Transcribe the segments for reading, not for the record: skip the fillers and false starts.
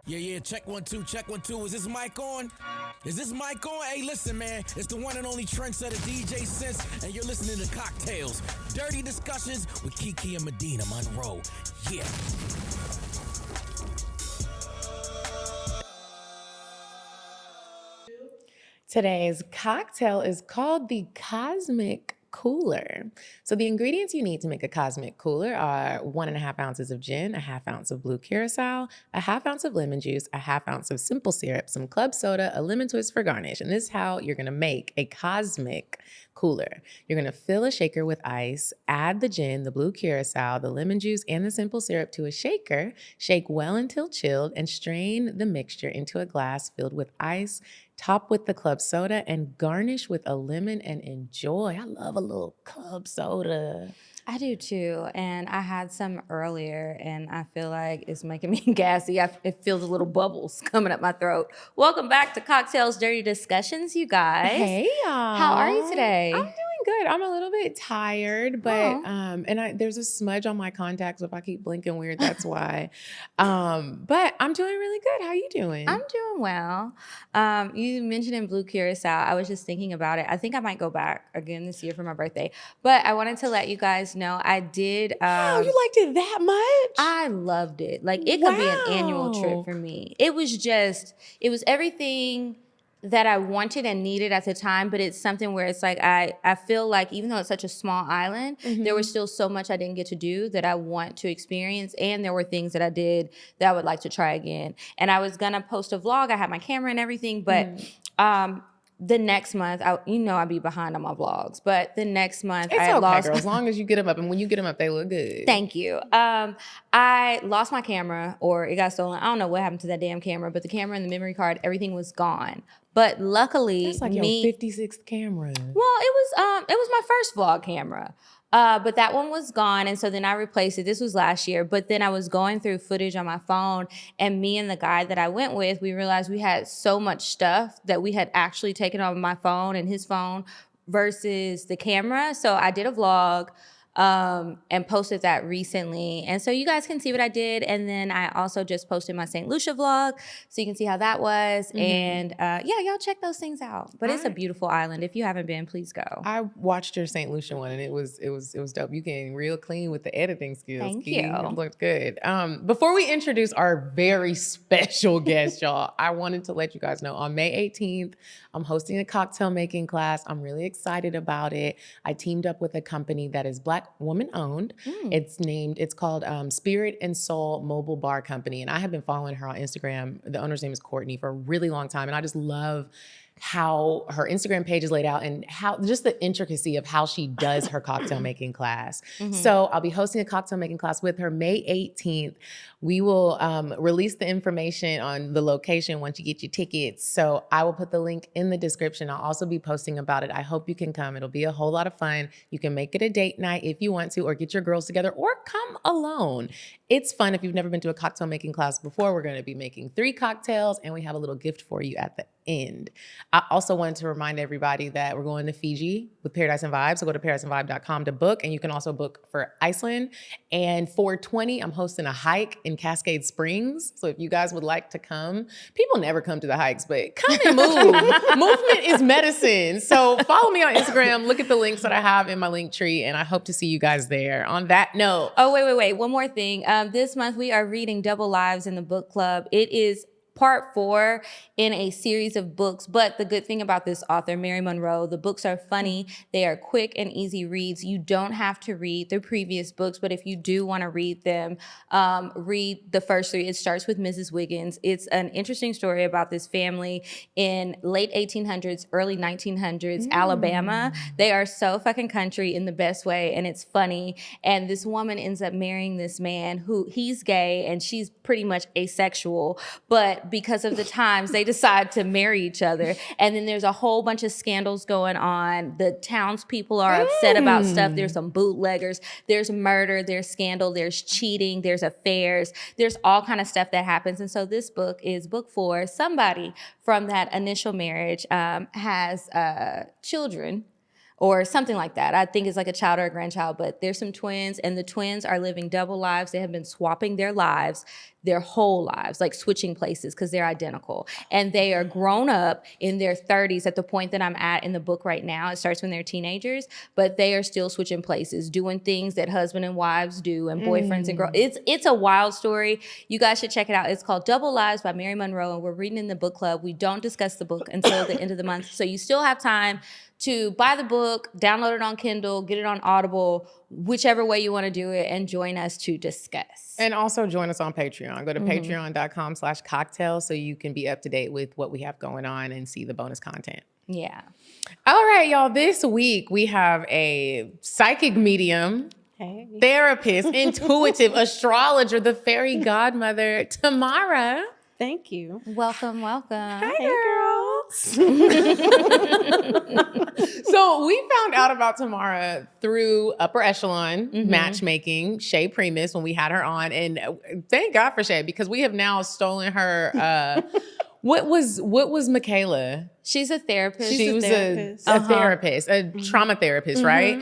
Yeah, check 1 2, check 1 2. Is this mic on? Is this mic on? Hey, listen, man, it's the one and only trendsetter DJ Sense, and you're listening to CockTales, dirty discussions with Kiki and Medinah Monroe. Yeah. Today's cocktail is called the Cosmic Cooler. So the ingredients you need to make a cosmic cooler are 1.5 ounces of gin, 1/2 ounce of blue curacao, 1/2 ounce of lemon juice, 1/2 ounce of simple syrup, some club soda, a lemon twist for garnish. And this is how you're gonna make a cosmic cooler. You're gonna fill a shaker with ice, add the gin, the blue curacao, the lemon juice, and the simple syrup to a shaker, shake well until chilled, and strain the mixture into a glass filled with ice. Top with the club soda and garnish with a lemon and enjoy. I love a little club soda. I do too, and I had some earlier, and I feel like it's making me gassy. It feels a little bubbles coming up my throat. Welcome back to CockTales Dirty Discussions, you guys. Hey, y'all. How are you today? I'm doing good. I'm a little bit tired, but there's a smudge on my contacts. So if I keep blinking weird, that's why. But I'm doing really good. How you doing? I'm doing well. You mentioned in blue curacao. I was just thinking about it. I think I might go back again this year for my birthday, but I wanted to let you guys know I did. Wow, you liked it that much? I loved it. Like, it could be an annual trip for me. It was everything that I wanted and needed at the time, but it's something where it's like I feel like even though it's such a small island, there was still so much I didn't get to do that I want to experience, and there were things that I did that I would like to try again. And I was gonna post a vlog. I had my camera and everything, but the next month, I'd be behind on my vlogs, but the next month it's okay, girl, as long as you get them up, and when you get them up, they look good. Thank you. I lost my camera, or it got stolen. I don't know what happened to that damn camera, but the camera and the memory card, everything was gone. But luckily, that's like your 56th camera. Well, it was my first vlog camera. But that one was gone, and so then I replaced it. This was last year, but then I was going through footage on my phone, and me and the guy that I went with, we realized we had so much stuff that we had actually taken on my phone and his phone versus the camera. So I did a vlog and posted that recently. And so you guys can see what I did. And then I also just posted my St. Lucia vlog, so you can see how that was. And y'all check those things out. But it's a beautiful island. If you haven't been, please go. I watched your St. Lucia one, and it was dope. You getting real clean with the editing skills. Thank Kiki. you. It looked good. Before we introduce our very special guest, y'all, I wanted to let you guys know on May 18th, I'm hosting a cocktail making class. I'm really excited about it. I teamed up with a company that is Black woman owned. It's called Spirit and Soul Mobile Bar Company. And I have been following her on Instagram. The owner's name is Courtney, for a really long time. And I just love how her Instagram page is laid out and how just the intricacy of how she does her cocktail making class. So I'll be hosting a cocktail making class with her May 18th. We will release the information on the location once you get your tickets. So I will put the link in the description. I'll also be posting about it. I hope you can come. It'll be a whole lot of fun. You can make it a date night if you want to, or get your girls together, or come alone. It's fun. If you've never been to a cocktail making class before, we're going to be making 3 cocktails, and we have a little gift for you at the end. I also wanted to remind everybody that we're going to Fiji with Paradise and Vibes. So go to paradiseandvibe.com to book, and you can also book for Iceland. And 4/20, I'm hosting a hike in Cascade Springs. So if you guys would like to come, people never come to the hikes, but come and move. Movement is medicine. So follow me on Instagram. Look at the links that I have in my link tree, and I hope to see you guys there. On that note. Oh, wait. One more thing. This month we are reading Double Lives in the book club. It is part 4 in a series of books. But the good thing about this author, Mary Monroe, the books are funny. They are quick and easy reads. You don't have to read the previous books, but if you do want to read them, read the first 3. It starts with Mrs. Wiggins. It's an interesting story about this family in late 1800s, early 1900s, Alabama. They are so fucking country in the best way, and it's funny. And this woman ends up marrying this man who, he's gay and she's pretty much asexual, but because of the times, they decide to marry each other. And then there's a whole bunch of scandals going on. The townspeople are upset about stuff. There's some bootleggers. There's murder. There's scandal. There's cheating. There's affairs. There's all kind of stuff that happens. And so this book is book 4. Somebody from that initial marriage has children, or something like that. I think it's like a child or a grandchild, but there's some twins, and the twins are living double lives. They have been swapping their lives, their whole lives, like switching places because they're identical. And they are grown up in their 30s at the point that I'm at in the book right now. It starts when they're teenagers, but they are still switching places, doing things that husband and wives do and boyfriends and girls. It's a wild story. You guys should check it out. It's called Double Lives by Mary Monroe, and we're reading in the book club. We don't discuss the book until the end of the month, so you still have time to buy the book, download it on Kindle, get it on Audible, whichever way you want to do it, and join us to discuss. And also join us on Patreon. Go to patreon.com/cocktail so you can be up to date with what we have going on and see the bonus content. Yeah. All right, y'all. This week we have a psychic medium, therapist, intuitive astrologer, the fairy godmother, Tamara. Thank you. Welcome, welcome. Hi, girls. So we found out about Tamara through Upper Echelon matchmaking, Shay Primus, when we had her on. And thank God for Shay, because we have now stolen her. What was Michaela? She's a therapist. She was a therapist, a trauma therapist, right?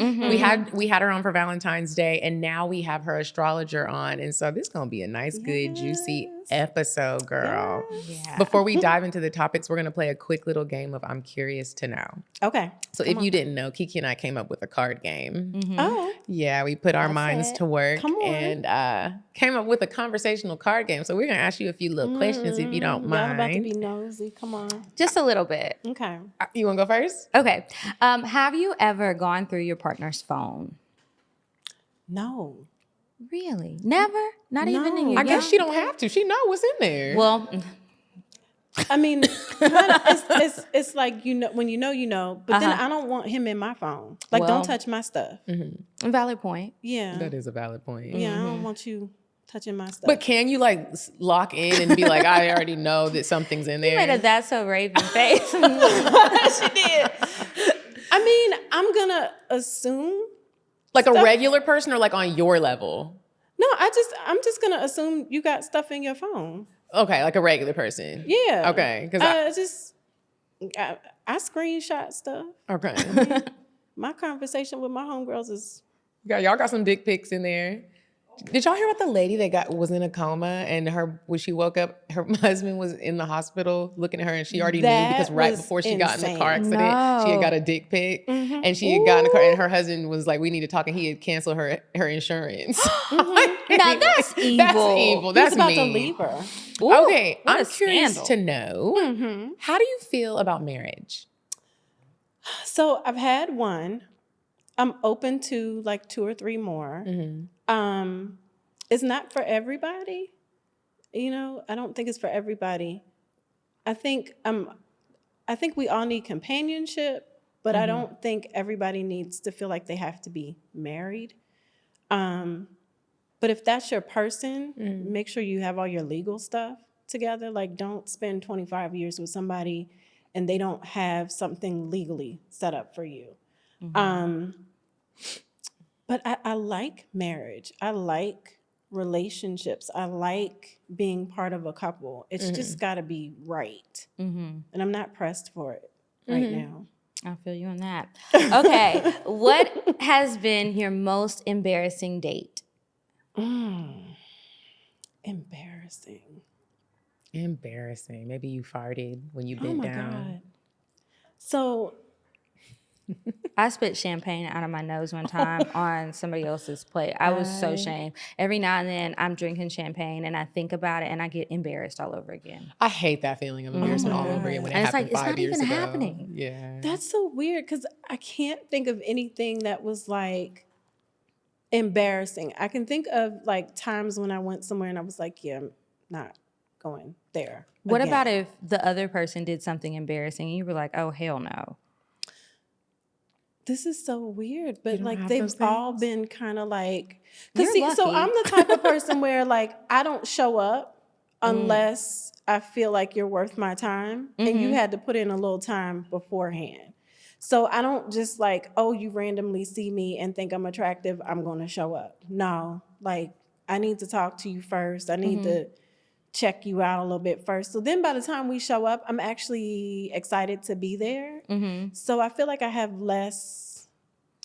We had her on for Valentine's Day, and now we have her astrologer on. And so this is going to be a nice, good, juicy episode, girl. Yeah. Before we dive into the topics, we're going to play a quick little game of I'm Curious to Know. Okay. So if you didn't know, Kiki and I came up with a card game. Oh. Yeah, we put our minds to work and came up with a conversational card game. So we're going to ask you a few little questions if you don't mind. Y'all about to be nosy. Come on. Just a little bit. Okay. You want to go first? Okay. Have you ever gone through your partner's phone? No. Really? Never? Not even in your I guess she don't have to. She know what's in there. Well, I mean, it's like, you know, when you know, but then I don't want him in my phone. Like, don't touch my stuff. valid point. Yeah. That is a valid point. Yeah, I don't want you touching my stuff. But can you like lock in and be like, I already know that something's in there? You made a That's So Raven face. She did. I mean, I'm gonna assume Like a regular person or like on your level? No, I'm just gonna assume you got stuff in your phone. Okay, like a regular person. Yeah. Okay. Because I screenshot stuff. okay. My conversation with my homegirls is Y'all got some dick pics in there. Did y'all hear about the lady that was in a coma and when she woke up, her husband was in the hospital looking at her and she already knew because right before she got in the car accident, she had got a dick pic and she had gotten in the car and her husband was like, we need to talk, and he had canceled her insurance. Now that's evil. That's evil. That's he's about mean. to leave her. Ooh, Okay, what I'm a curious scandal. to know, how do you feel about marriage? So I've had one. I'm open to like 2 or 3 more. It's not for everybody. You know, I don't think it's for everybody. I think we all need companionship, but I don't think everybody needs to feel like they have to be married. But if that's your person, make sure you have all your legal stuff together. Like, don't spend 25 years with somebody and they don't have something legally set up for you. But I like marriage. I like relationships. I like being part of a couple. It's just got to be right. And I'm not pressed for it right now. I feel you on that. Okay. What has been your most embarrassing date? Embarrassing. Maybe you farted when you bent down. God. So I spit champagne out of my nose one time on somebody else's plate. I was so ashamed. Every now and then I'm drinking champagne and I think about it and I get embarrassed all over again. I hate that feeling of embarrassment all over again when it And it's happened like, 5 years ago. it's not even happening. Yeah. that's so weird because I can't think of anything that was like embarrassing. I can think of like times when I went somewhere and I was like, yeah, I'm not going there. What again. about if the other person did something embarrassing and you were like, oh, hell no? This is so weird, but don't like have they've those all things? been kind of like, You're so lucky. I'm the type of person where like I don't show up unless I feel like you're worth my time, and you had to put in a little time beforehand. So I don't just like, oh, you randomly see me and think I'm attractive, I'm going to show up. No, like I need to talk to you first. I need to check you out a little bit first. So then by the time we show up, I'm actually excited to be there. So I feel like I have less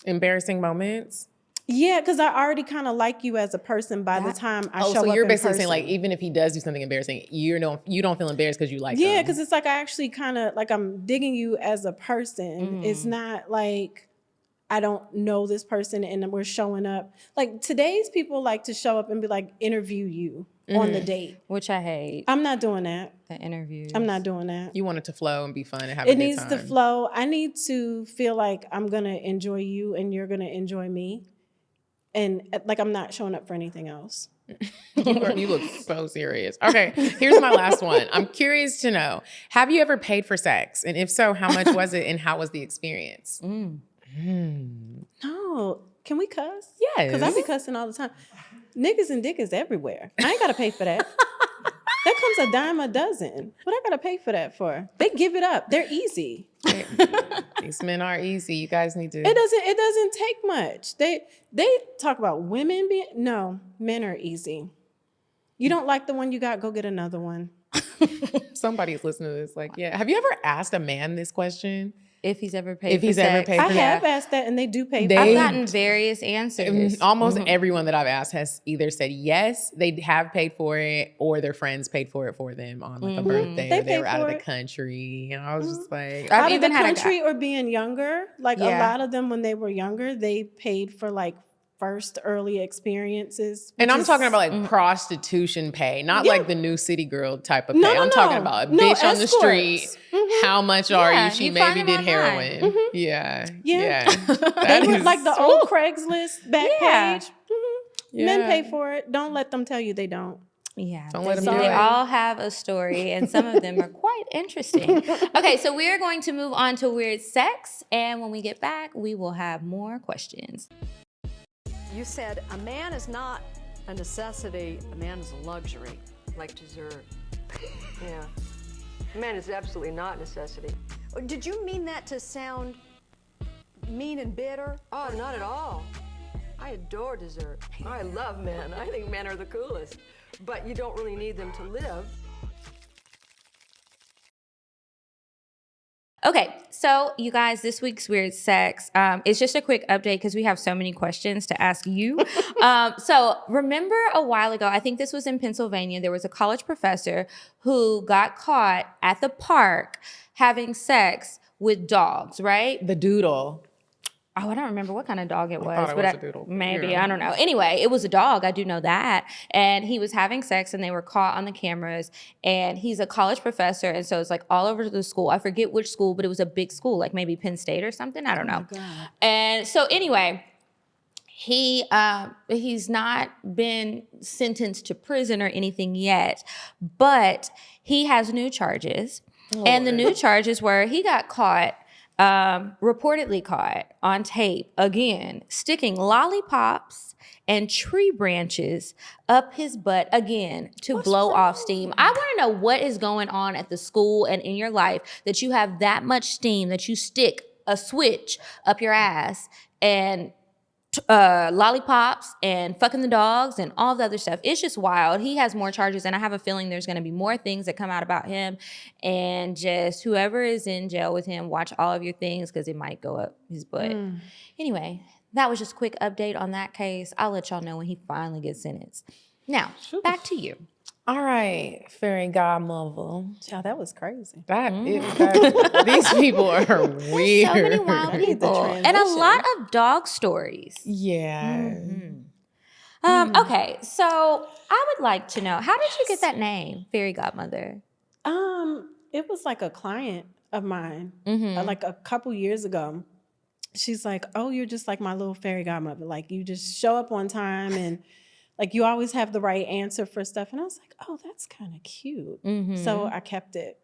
Embarrassing moments? Yeah, because I already kind of like you as a person by the time I show up so you're in basically person. saying like, even if he does do something embarrassing, you don't feel embarrassed because you like Yeah, him. because it's like I actually kind of like I'm digging you as a person. It's not like I don't know this person and we're showing up. Like today's people like to show up and be like, interview you on the date. Which I hate. I'm not doing that. The interviews. I'm not doing that. You want it to flow and be fun and have a It good needs time. to flow. I need to feel like I'm going to enjoy you and you're going to enjoy me. And like I'm not showing up for anything else. You look so serious. Okay, here's my last one. I'm curious to know, have you ever paid for sex? And if so, how much was it and how was the experience? No. Can we cuss? Yes. Because I be cussing all the time. Niggas and dick is everywhere. I ain't got to pay for that. That comes a dime a dozen. What I got to pay for that for? They give it up. They're easy. These men are easy. You guys need to. It doesn't take much. They talk about women being, no, men are easy. You don't like the one you got, go get another one. Somebody's listening to this. Like, yeah. Have you ever asked a man this question? If he's ever paid If for he's sex. ever paid I for have that? asked that and they do pay for They- I've it. gotten various answers. Almost everyone that I've asked has either said yes, they have paid for it, or their friends paid for it for them on like a birthday, They or they paid were out of for the it. country. And I was just like, I've Out of the even had a country or being younger, like Yeah. a lot of them when they were younger, they paid for like first early experiences. and which I'm is- talking about like prostitution pay, not Yeah. like the new city girl type of pay. No, no, I'm talking no. about a No, bitch on the escorts. street. How much are Yeah, you? She you find maybe them did online. heroin. Yeah. Yeah. They That were is- like the old Craigslist back Yeah. page. Men Yeah. pay for it. Don't let them tell you they don't. Yeah, Don't let them they do it. all have a story, and some of them are quite interesting. Okay, so we are going to move on to weird sex, and when we get back, we will have more questions. You said a man is not a necessity, a man is a luxury. Like dessert. Yeah. Man is absolutely not necessity. Did you mean that to sound mean and bitter? Oh, not at all. I adore dessert. I love men. I think men are the coolest. But you don't really need them to live. Okay, so you guys, this week's weird sex, it's just a quick update because we have so many questions to ask you. So remember a while ago, I think this was in Pennsylvania, there was a college professor who got caught at the park having sex with dogs, right? The doodle. Oh, I don't remember what kind of dog it was. thought it but was a doodle. Maybe, Yeah. I don't know. Anyway, it was a dog. I do know that. And he was having sex and they were caught on the cameras. And he's a college professor. And so it's like all over the school. I forget which school, but it was a big school, like maybe Penn State or something. I don't know. And so anyway, he's not been sentenced to prison or anything yet, but he has new charges. And the new charges were he got caught, reportedly caught on tape again, sticking lollipops and tree branches up his butt again to blow off steam. I want to know what is going on at the school and in your life that you have that much steam that you stick a switch up your ass and lollipops and fucking the dogs and all the other stuff. It's just wild. He has more charges, and I have a feeling there's going to be more things that come out about him. And just whoever is in jail with him, watch all of your things because it might go up his butt. Anyway, that was just a quick update on that case. I'll let y'all know when he finally gets sentenced. Now, back to you. All right, Faery Godmuva. Child, that was crazy. These people are weird. So many wild I need the people. And a transition. lot of dog stories. Yeah. Okay, so I would like to know, how did you get that name, Faery Godmother? It was like a client of mine, Mm-hmm. like a couple years ago. She's like, "Oh, you're just like my little fairy godmother. Like you just show up on time and like you always have the right answer for stuff." And I was like, "Oh, that's kind of cute." Mm-hmm. So I kept it.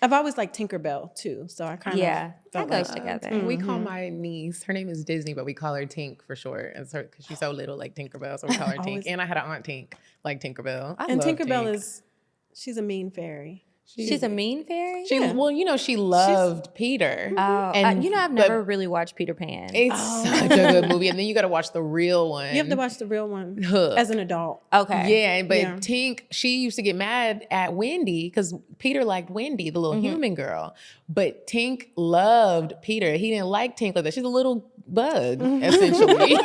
I've always liked Tinkerbell too, so I kind Yeah, of that felt goes like, together. We call my niece, her name is Disney, but we call her Tink for short. Because she's so little, like Tinkerbell, so we call her Tink. Always- And I had an aunt Tink, like Tinkerbell. I And love Tinkerbell Tink. she's a mean fairy. She's a mean fairy? Well, you know, she loved Peter. Oh, And- you know, I've but never really watched Peter Pan. It's such a good movie. And then you got to watch the real one. You have to watch the real one Hook. as an adult. Okay. Yeah, but Yeah. Tink, she used to get mad at Wendy because Peter liked Wendy, the little human girl. But Tink loved Peter. He didn't like Tink like that. She's a little bug, essentially.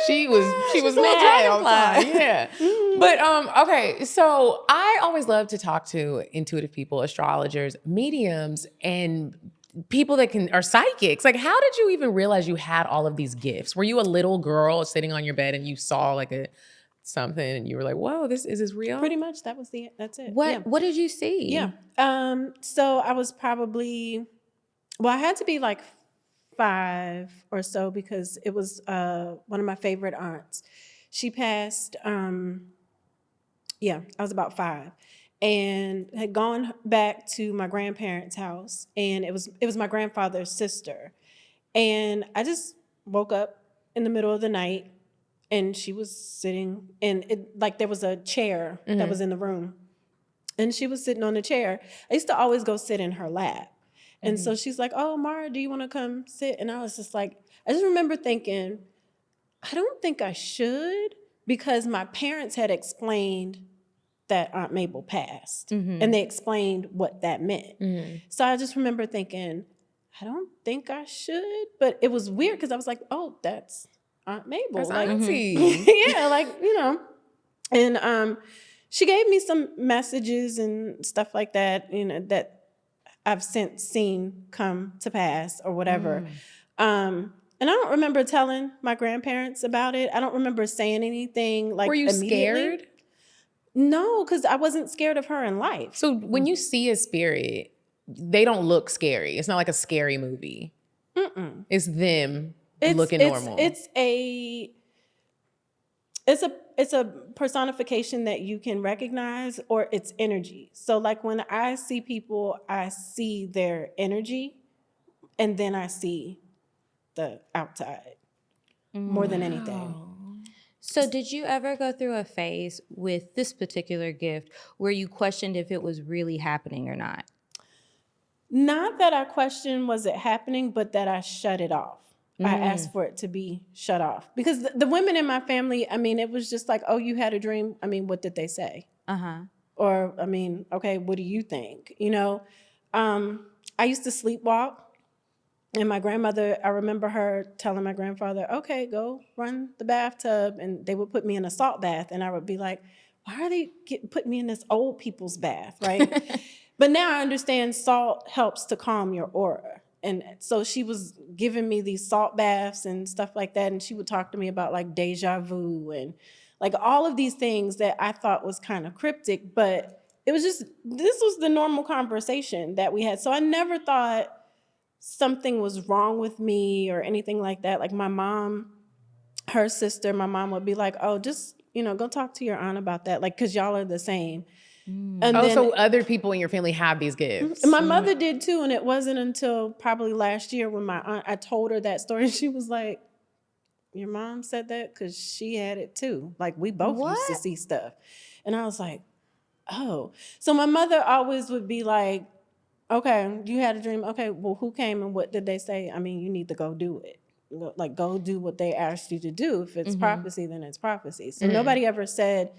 she was mad all the time. Yeah. But okay, so I always love to talk to intuitive people, astrologers, mediums, and people that are psychics. Like, how did you even realize you had all of these gifts? Were you a little girl sitting on your bed and you saw like something and you were like, whoa, is this real? Pretty much that's it. What did you see? Yeah. So I was probably, I had to be like 5 or so because it was one of my favorite aunts. She passed, I was about 5 and had gone back to my grandparents' house, and it was my grandfather's sister. And I just woke up in the middle of the night and she was sitting, and there was a chair that was in the room, and she was sitting on the chair. I used to always go sit in her lap. And so she's like, oh, Mara, do you want to come sit? And I was just like, I just remember thinking, I don't think I should, because my parents had explained that Aunt Mabel passed. And they explained what that meant. So I just remember thinking, I don't think I should. But it was weird because I was like, oh, that's Aunt Mabel. That's like, auntie. Yeah, And she gave me some messages and stuff like that, that I've since seen come to pass or whatever. And I don't remember telling my grandparents about it. I don't remember saying anything like. Were you immediately. scared? No, because I wasn't scared of her in life. So when you see a spirit, they don't look scary. It's not like a scary movie. It's them looking normal. It's a personification that you can recognize, or it's energy. So like when I see people, I see their energy, and then I see the outside more than anything. So did you ever go through a phase with this particular gift where you questioned if it was really happening or not? Not that I questioned was it happening, but that I shut it off. I asked for it to be shut off. Because the women in my family, I mean, it was just like, oh, you had a dream? I mean, what did they say? Or, I mean, okay, what do you think? I used to sleepwalk. And my grandmother, I remember her telling my grandfather, okay, go run the bathtub. And they would put me in a salt bath. And I would be like, why are they putting me in this old people's bath, right? But now I understand salt helps to calm your aura. And so she was giving me these salt baths and stuff like that. And she would talk to me about like deja vu and like all of these things that I thought was kind of cryptic. But it was just, this was the normal conversation that we had. So I never thought something was wrong with me or anything like that. Like my mom, her sister, my mom would be like, oh, just, go talk to your aunt about that. Like, cause y'all are the same. And then, so other people in your family have these gifts. My mother did too. And it wasn't until probably last year when my aunt, I told her that story. She was like, your mom said that? Cause she had it too. Like we both used to see stuff. And I was like, oh. So my mother always would be like, okay, you had a dream. Okay, well, who came and what did they say? I mean, you need to go do it. Like, go do what they asked you to do. If it's prophecy, then it's prophecy. So nobody ever said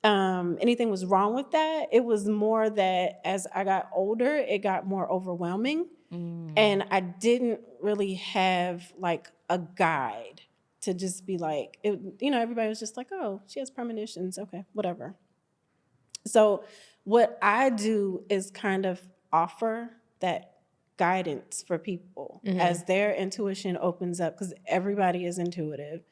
anything was wrong with that. It was more that as I got older, it got more overwhelming. And I didn't really have like a guide to just be like, everybody was just like, oh, she has premonitions. Okay, whatever. So what I do is kind of offer that guidance for people as their intuition opens up, because everybody is intuitive.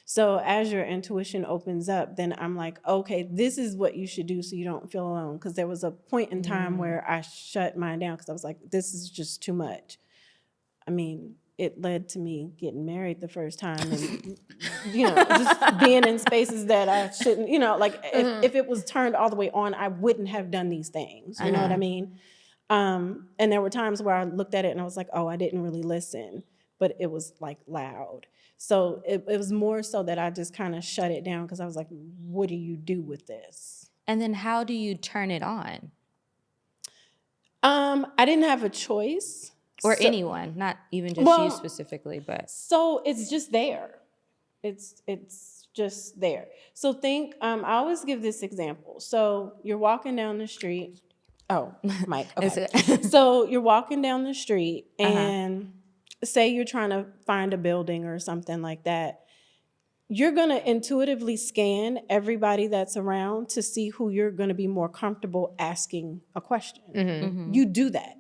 So as your intuition opens up, then I'm like, okay, this is what you should do so you don't feel alone. Because there was a point in time where I shut mine down because I was like, this is just too much. I mean, it led to me getting married the first time and, just being in spaces that I shouldn't, if it was turned all the way on, I wouldn't have done these things. You know what I mean? And there were times where I looked at it and I was like, oh, I didn't really listen, but it was like loud. So it was more so that I just kind of shut it down because I was like, what do you do with this? And then how do you turn it on? I didn't have a choice. Or anyone, not even just you specifically, but. So it's just there. It's just there. So think, I always give this example. So you're walking down the street. Oh, Mike. Okay. So you're walking down the street and say you're trying to find a building or something like that, you're going to intuitively scan everybody that's around to see who you're going to be more comfortable asking a question. You do that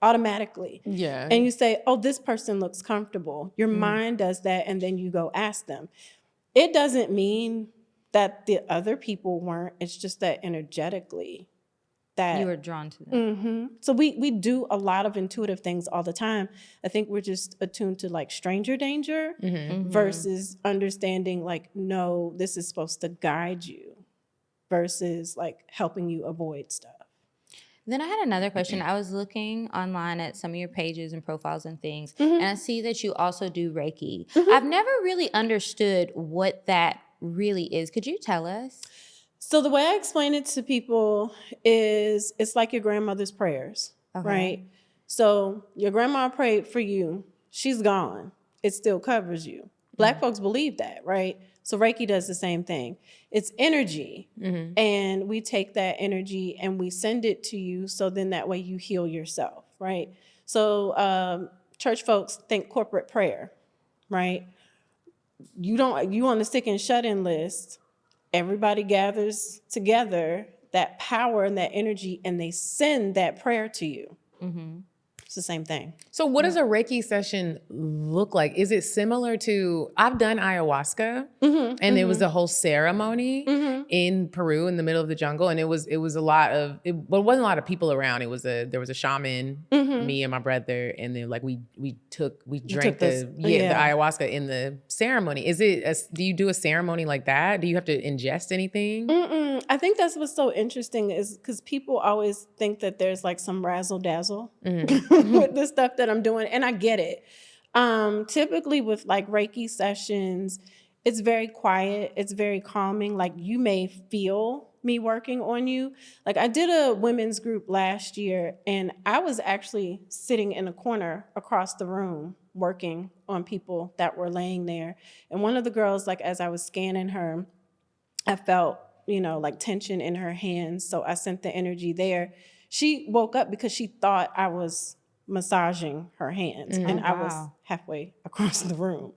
automatically. Yeah. And you say, oh, this person looks comfortable. Your mind does that, and then you go ask them. It doesn't mean that the other people weren't. It's just that energetically that You were drawn to them. So we do a lot of intuitive things all the time. I think we're just attuned to like stranger danger versus understanding like, no, this is supposed to guide you versus like helping you avoid stuff. Then I had another question. I was looking online at some of your pages and profiles and things, and I see that you also do Reiki. I've never really understood what that really is. Could you tell us? So the way I explain it to people is it's like your grandmother's prayers, right? So your grandma prayed for you. She's gone. It still covers you. Black folks believe that, right? So Reiki does the same thing. It's energy. And we take that energy and we send it to you. So then that way you heal yourself, right? So church folks think corporate prayer, right? You on the sick and shut-in list. Everybody gathers together, that power and that energy, and they send that prayer to you. It's the same thing. So what does a Reiki session look like? Is it similar to, I've done ayahuasca, and it was a whole ceremony in Peru in the middle of the jungle. And it was a lot of, it wasn't a lot of people around. There was a shaman, me and my brother, and then like we drank the ayahuasca in the ceremony. Do you do a ceremony like that? Do you have to ingest anything? I think that's what's so interesting is because people always think that there's like some razzle dazzle with the stuff that I'm doing. And I get it. Typically with like Reiki sessions, it's very quiet. It's very calming. Like you may feel me working on you. Like I did a women's group last year and I was actually sitting in a corner across the room working on people that were laying there. And one of the girls, like as I was scanning her, I felt, like tension in her hands. So I sent the energy there. She woke up because she thought I was massaging her hands and I was halfway across the room.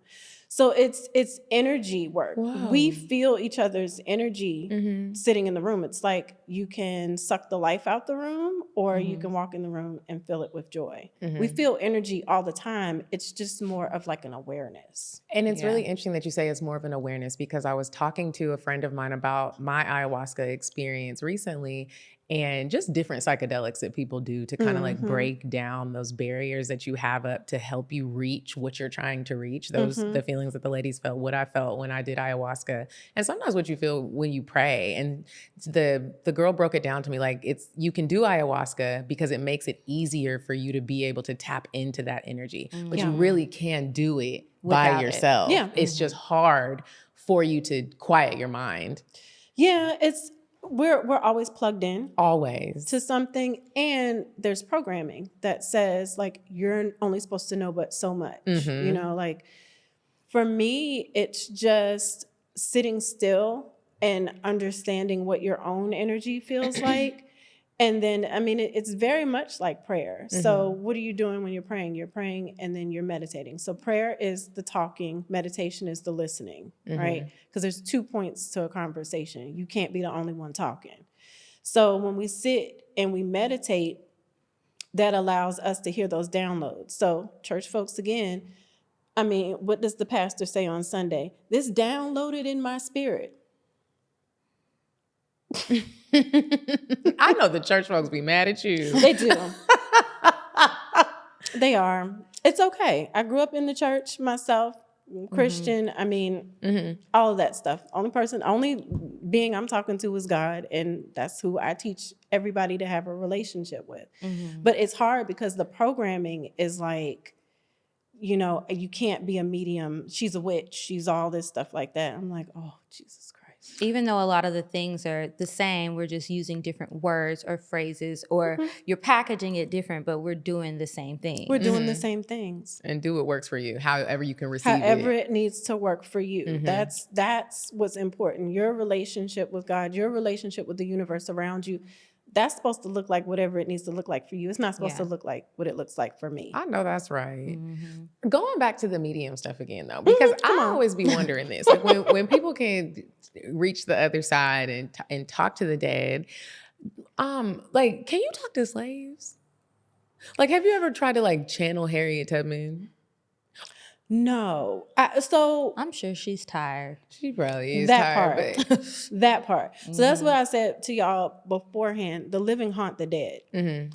So it's energy work. Wow. We We feel each other's energy sitting in the room. It's like you can suck the life out the room or you can walk in the room and fill it with joy. We feel energy all the time. It's just more of like an awareness. And it's really interesting that you say it's more of an awareness because I was talking to a friend of mine about my ayahuasca experience recently and just different psychedelics that people do to kind of like break down those barriers that you have up to help you reach what you're trying to reach. Those the feelings that the ladies felt, what I felt when I did ayahuasca, and sometimes what you feel when you pray. And the girl broke it down to me like you can do ayahuasca because it makes it easier for you to be able to tap into that energy, but you really can do it by yourself. Yeah. It's just hard for you to quiet your mind. Yeah, we're always plugged in Always. to something, and there's programming that says like you're only supposed to know but so much. Like for me, it's just sitting still and understanding what your own energy feels like. And then, it's very much like prayer. So what are you doing when you're praying? You're praying and then you're meditating. So prayer is the talking, meditation is the listening, right? Because there's 2 points to a conversation. You can't be the only one talking. So when we sit and we meditate, that allows us to hear those downloads. So church folks, again, what does the pastor say on Sunday? This downloaded in my spirit. I know the church folks be mad at you. They do. They are. It's okay. I grew up in the church myself, Christian. All of that stuff. Only being I'm talking to is God, and that's who I teach everybody to have a relationship with. But it's hard because the programming is like, you can't be a medium. She's a witch. She's all this stuff like that. I'm like, oh, Jesus Christ. Even though a lot of the things are the same, we're just using different words or phrases, or you're packaging it different, but we're doing the same thing. We're doing the same things. And do what works for you, however you can receive However it. it needs to work for you. That's what's important. Your relationship with God, your relationship with the universe around you, that's supposed to look like whatever it needs to look like for you. It's not supposed Yeah. to look like what it looks like for me. I know that's right. Going back to the medium stuff again, though, because I always be wondering this. Like when people can reach the other side and talk to the dead, like, can you talk to slaves? Like, have you ever tried to like channel Harriet Tubman? No. I'm sure she's tired. She probably is that tired, part. but That part. So that's what I said to y'all beforehand. The living haunt the dead.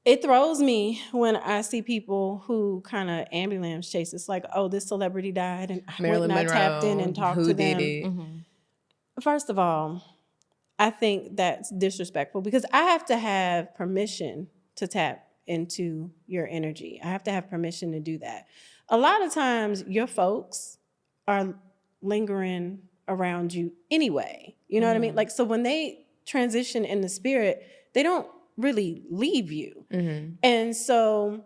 It throws me when I see people who kind of ambulance chase. It's like, oh, this celebrity died, and Marilyn I tapped in Monroe, and talked who to did them. it? First of all, I think that's disrespectful because I have to have permission to tap into your energy. I have to have permission to do that. A lot of times your folks are lingering around you anyway. You know what I mean? Like, so when they transition in the spirit, they don't really leave you. And so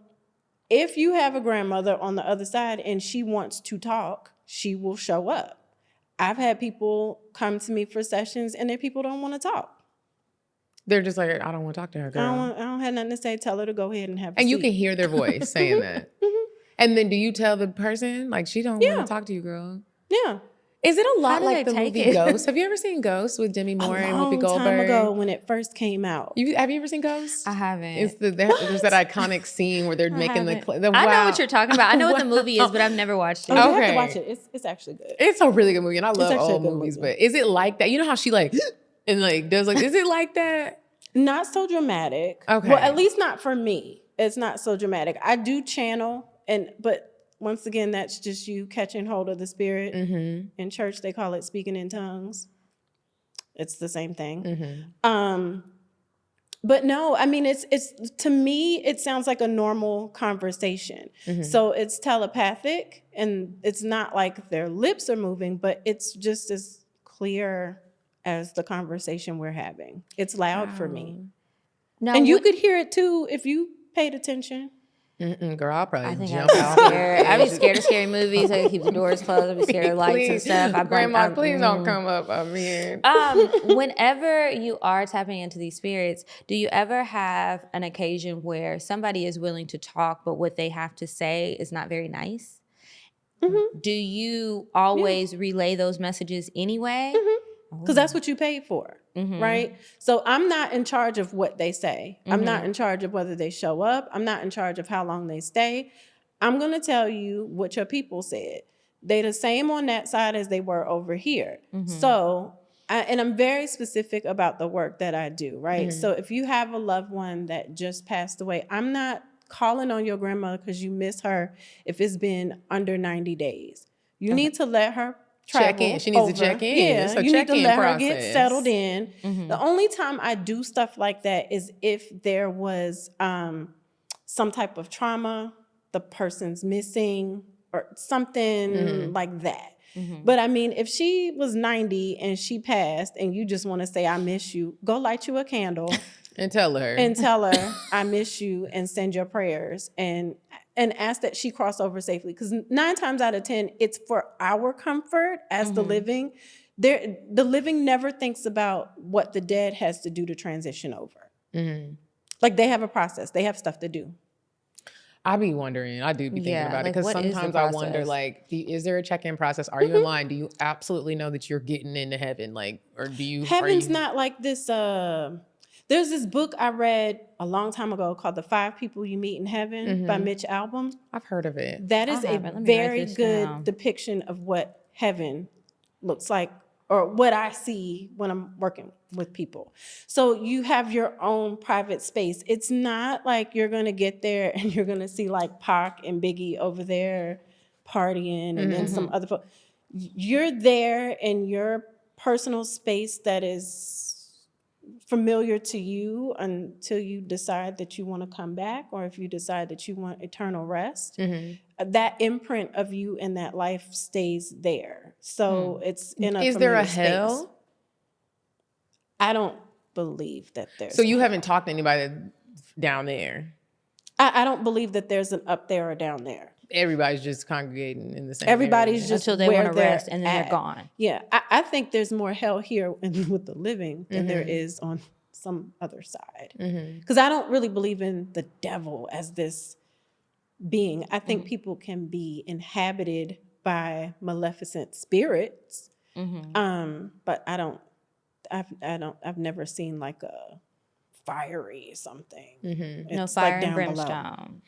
if you have a grandmother on the other side and she wants to talk, she will show up. I've had people come to me for sessions and their people don't want to talk. They're just like, I don't want to talk to her, girl. I don't have nothing to say. Tell her to go ahead and have a And you seat. can hear their voice saying that. And then do you tell the person, like, she don't want to talk to you, girl? Yeah. Is it a lot do like they the take movie it? Ghost? Have you ever seen Ghost with Demi Moore and Whoopi Long Goldberg? time ago when it first came out. Have you ever seen Ghost? I haven't. It's there's that iconic scene where they're making the haven't. wow. I know what you're talking about. I know what the movie is, but I've never watched it. You have Okay. to watch it. It's actually good. It's a really good movie, and I love actually a old good movies. movie. But is it like that? You know how she like and like does like? Is it like that? Not so dramatic. Okay. Well, at least not for me. It's not so dramatic. I do channel, but once again, that's just you catching hold of the spirit. In church, they call it speaking in tongues. It's the same thing. But no, I mean, it's to me, it sounds like a normal conversation. So it's telepathic, and it's not like their lips are moving, but it's just as clear as the conversation we're having. It's loud for me. Now, And you could hear it too if you paid attention. Girl, I'll probably I think jump I'd out. be scared. I'd be scared of scary movies. I'd keep the doors closed. I'd be scared of lights and stuff. Grandma, please don't come up. I mean, Whenever you are tapping into these spirits, do you ever have an occasion where somebody is willing to talk, but what they have to say is not very nice? Do you always relay those messages anyway? Because that's what you paid for, right? So I'm not in charge of what they say. I'm not in charge of whether they show up. I'm not in charge of how long they stay. I'm going to tell you what your people said. They the same on that side as they were over here. So, and I'm very specific about the work that I do, right? So if you have a loved one that just passed away, I'm not calling on your grandmother because you miss her if it's been under 90 days. You need to let her check in. She needs to check in. Yeah, It's a you need to check-in let her process. get settled in. The only time I do stuff like that is if there was some type of trauma, the person's missing, or something like that. But I mean, if she was 90 and she passed and you just want to say, I miss you, go light you a candle And tell her. and tell her, I miss you, and send your prayers and ask that she cross over safely. Because 9 times out of 10, it's for our comfort as the living. The living never thinks about what the dead has to do to transition over. Like, they have a process. They have stuff to do. I be wondering. I do be thinking Yeah, about it like, because what is the sometimes I wonder, process? like, is there a check-in process? Are you in line? Do you absolutely know that you're getting into heaven? Like, or do you? Heaven's not like this. There's this book I read a long time ago called The 5 People You Meet in Heaven by Mitch Albom. I've heard of it. That is I a haven't. Let me write very this good down. depiction of what heaven looks like, or what I see when I'm working with people. So you have your own private space. It's not like you're going to get there and you're going to see like Pac and Biggie over there partying and then some other folks. You're there in your personal space that is familiar to you until you decide that you want to come back, or if you decide that you want eternal rest. That imprint of you in that life stays there. So it's in a Is there a familiar hell? space. I don't believe that there's. So you haven't talked to anybody down there. I don't believe that there's an up there or down there. Everybody's just congregating in the same. Everybody's area. just Until they where want to they're rest and then at. they're gone. Yeah, I think there's more hell here with the living than there is on some other side. Because I don't really believe in the devil as this being. I think people can be inhabited by maleficent spirits. But I've never seen like a fiery something. No fire and brimstone.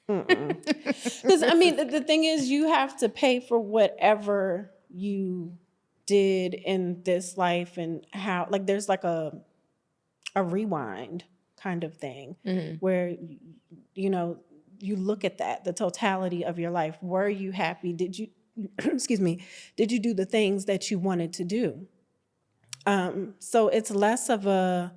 Because I mean, the thing is, you have to pay for whatever you did in this life, and how, like, there's like a rewind kind of thing where, you know, you look at that, the totality of your life. Were you happy? Did you, excuse me, did you do the things that you wanted to do? So it's less of a,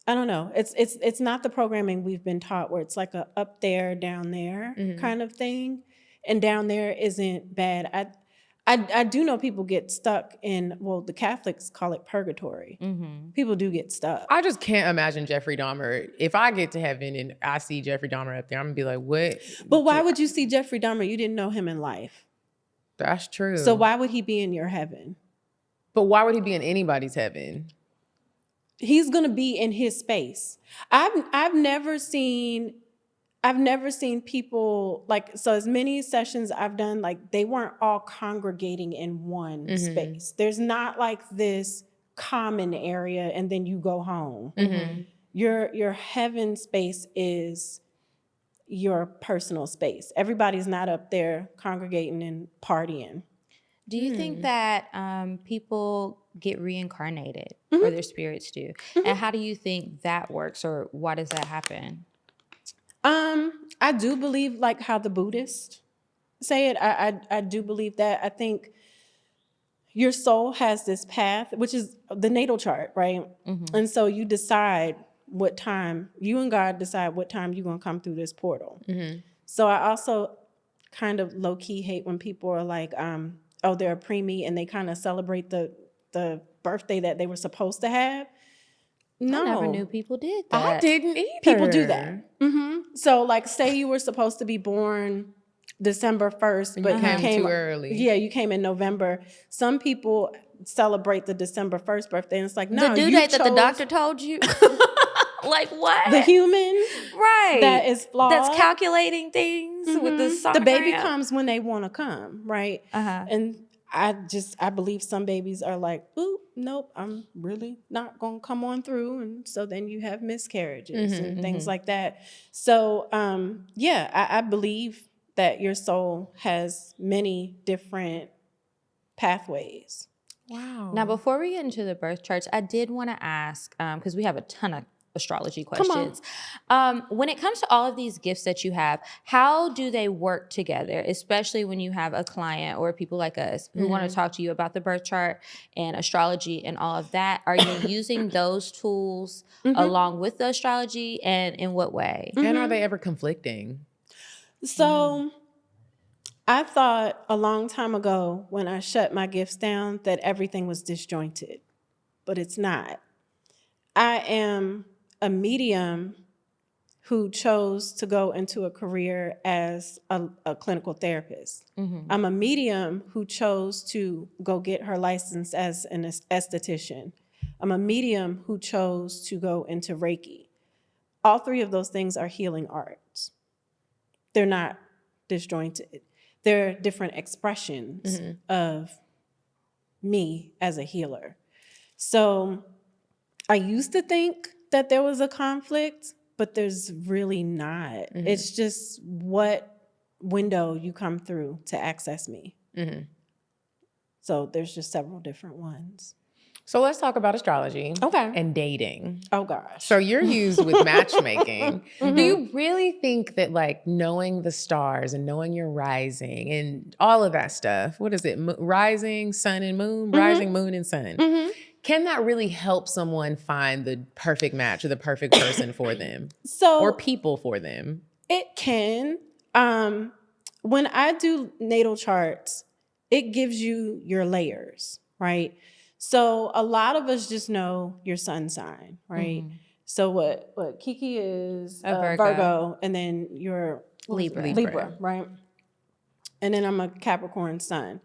I don't know. It's not the programming we've been taught where it's like a up there, down there kind of thing. And down there isn't bad. I do know people get stuck in, well, the Catholics call it purgatory. People do get stuck. I just can't imagine Jeffrey Dahmer. If I get to heaven and I see Jeffrey Dahmer up there, I'm gonna be like, what? But why would you see Jeffrey Dahmer? You didn't know him in life. That's true. So why would he be in your heaven? But why would he be in anybody's heaven? He's gonna be in his space. I've never seen people, like, so as many sessions I've done, like, they weren't all congregating in one space. There's not like this common area and then you go home. Your heaven space is your personal space. Everybody's not up there congregating and partying. Do you think that people get reincarnated, or their spirits do? And how do you think that works, or why does that happen? I do believe, like how the Buddhists say it, I do believe that. I think your soul has this path, which is the natal chart, right? And so you decide what time, you and God decide what time you're going to come through this portal. So I also kind of low-key hate when people are like, oh, they're a preemie, and they kind of celebrate the birthday that they were supposed to have. No. I never knew people did that. I didn't either. People do that. So, like, say you were supposed to be born December 1st, but you came too early. Yeah, you came in November. Some people celebrate the December 1st birthday, and it's like, no, the due date that the doctor told you. Like what? The human, right? That is flawed. That's calculating things with the sonogram. The baby comes when they want to come, right? And I believe some babies are like, ooh, nope, I'm really not going to come on through. And so then you have miscarriages and things like that. So, yeah, I believe that your soul has many different pathways. Wow. Now, before we get into the birth charts, I did want to ask, because we have a ton of astrology questions. When it comes to all of these gifts that you have, how do they work together, especially when you have a client or people like us who want to talk to you about the birth chart and astrology and all of that? Are you using those tools along with the astrology, and in what way? And are they ever conflicting? So I thought a long time ago when I shut my gifts down that everything was disjointed, but it's not. I am a medium who chose to go into a career as a clinical therapist. I'm a medium who chose to go get her license as an esthetician. I'm a medium who chose to go into Reiki. All three of those things are healing arts. They're not disjointed. They're different expressions of me as a healer. So I used to think that there was a conflict, but there's really not. It's just what window you come through to access me. So there's just several different ones. So let's talk about astrology. Okay. And dating. Oh gosh. So you're used with matchmaking. Do you really think that, like, knowing the stars and knowing your rising and all of that stuff, what is it? Rising, sun and moon, rising, moon and sun. Can that really help someone find the perfect match or the perfect person for them? Or people for them? It can. When I do natal charts, it gives you your layers, right? So a lot of us just know your sun sign, right? So what Kiki is Virgo, and then you're Libra, right? And then I'm a Capricorn sun.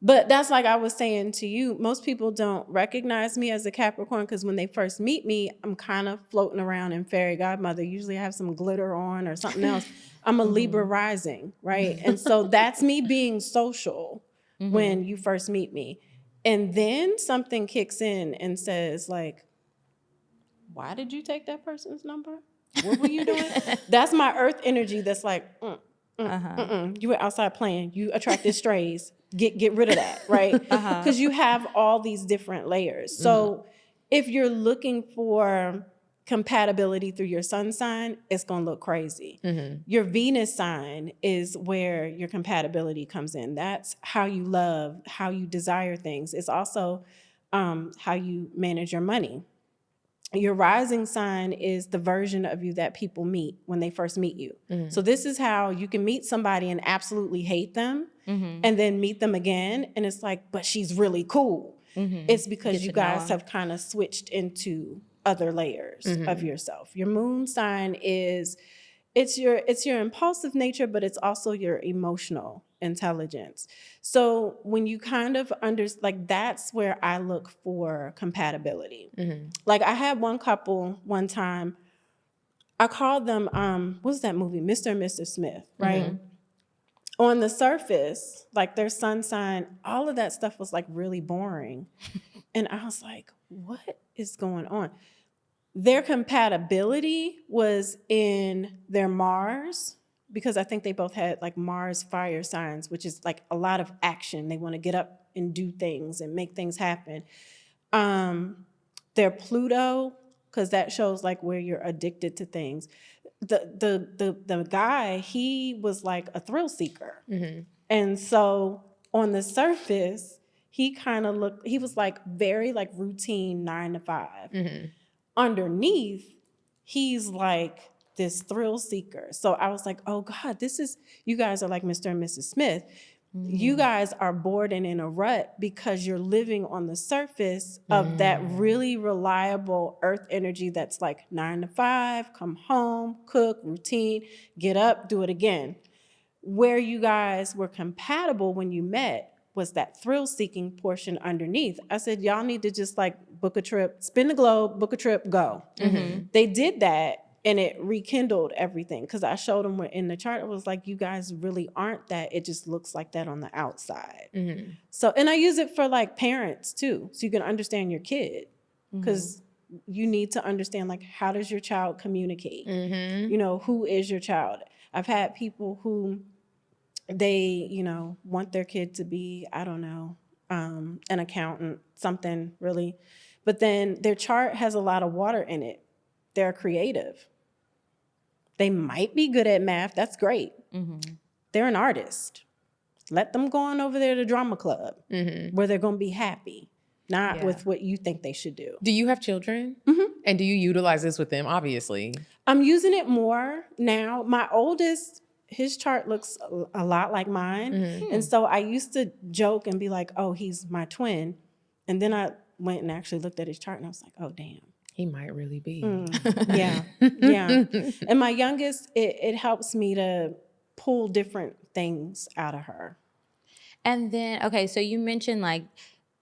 But that's like I was saying to you, most people don't recognize me as a Capricorn because when they first meet me, I'm kind of floating around in Fairy Godmother. Usually I have some glitter on or something else. I'm a Libra rising, right? And so that's me being social when you first meet me. And then something kicks in and says like, why did you take that person's number? What were you doing? That's my earth energy that's like, you were outside playing. You attracted strays. Get rid of that, right? Because you have all these different layers. So if you're looking for compatibility through your sun sign, it's going to look crazy. Your Venus sign is where your compatibility comes in. That's how you love, how you desire things. It's also how you manage your money. Your rising sign is the version of you that people meet when they first meet you. So this is how you can meet somebody and absolutely hate them and then meet them again. And it's like, but she's really cool. It's because you guys have kind of switched into other layers of yourself. Your moon sign is, it's your impulsive nature, but it's also your emotional intelligence. So when you kind of that's where I look for compatibility. Like I had one couple one time, I called them, what's that movie? Mr. and Mrs. Smith, right? On the surface, like their sun sign, all of that stuff was like really boring. And I was like, what is going on? Their compatibility was in their Mars, because I think they both had like Mars fire signs, which is like a lot of action. They want to get up and do things and make things happen. Their Pluto, because that shows like where you're addicted to things. The guy, he was like a thrill seeker. And so on the surface, he was like very like routine 9 to 5. Underneath, he's like this thrill seeker. So I was like, oh God, you guys are like Mr. and Mrs. Smith. You guys are bored and in a rut because you're living on the surface of that really reliable earth energy that's like 9 to 5, come home, cook, routine, get up, do it again. Where you guys were compatible when you met was that thrill-seeking portion underneath. I said, y'all need to just like book a trip, spin the globe, book a trip, go. They did that and it rekindled everything because I showed them in the chart. It was like, you guys really aren't that. It just looks like that on the outside. So, and I use it for like parents too, so you can understand your kid because you need to understand like, how does your child communicate? You know, who is your child? I've had people who they, want their kid to be, I don't know, an accountant, something really. But then their chart has a lot of water in it. They're creative. They might be good at math. That's great. They're an artist. Let them go on over there to drama club where they're going to be happy, not with what you think they should do. Do you have children? And do you utilize this with them? Obviously. I'm using it more now. My oldest, his chart looks a lot like mine. And so I used to joke and be like, oh, he's my twin. And then I went and actually looked at his chart and I was like, oh, damn. He might really be. Yeah. And my youngest, it helps me to pull different things out of her. And then, okay, so you mentioned like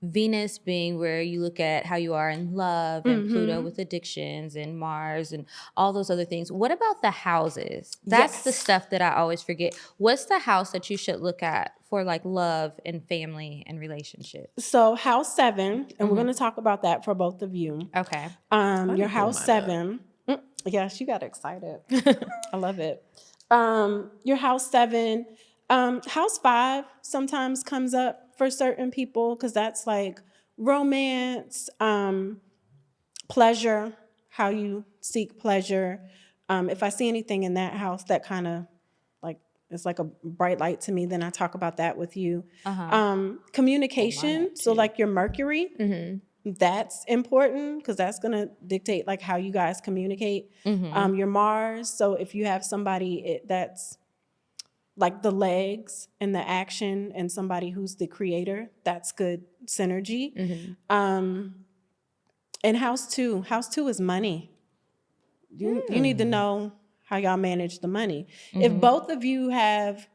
Venus being where you look at how you are in love, and Pluto with addictions, and Mars and all those other things. What about the houses? That's the stuff that I always forget. What's the house that you should look at for like love and family and relationships? So house 7, and we're going to talk about that for both of you. Okay. Your house 7. Yes, you got excited. I love it. Your house 7. House 5 sometimes comes up for certain people because that's like romance, pleasure, how you seek pleasure. If I see anything in that house that kind of like, it's like a bright light to me, then I talk about that with you. Communication, so like your Mercury, that's important because that's going to dictate like how you guys communicate. Your Mars, so if you have somebody that's like the legs and the action and somebody who's the creator, that's good synergy. And house 2 is money. You need to know how y'all manage the money. If both of you have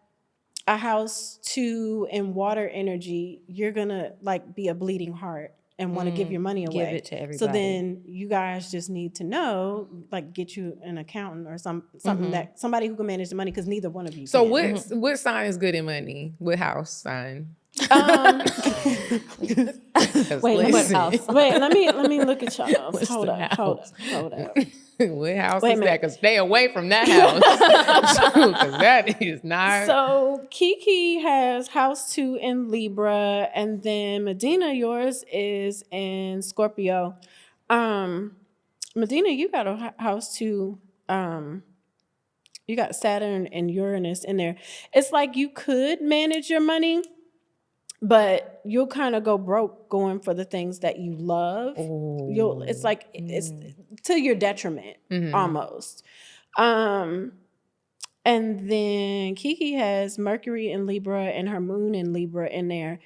a house 2 in water energy, you're gonna like be a bleeding heart and want to give your money away. Give it to everybody. So then you guys just need to know, like, get you an accountant or something that somebody who can manage the money, because neither one of you. So can. what sign is good in money? What house sign? Wait, listen. let me look at y'all. What's Hold the up. What house Wait a is that? minute. Because stay away from that house. Because that is not. So Kiki has house 2 in Libra, and then Medinah, yours is in Scorpio. Medinah, you got a house 2. You got Saturn and Uranus in there. It's like you could manage your money, but you'll kind of go broke going for the things that you love. It's like it's to your detriment almost. And then Kiki has Mercury in Libra and her moon in Libra in there.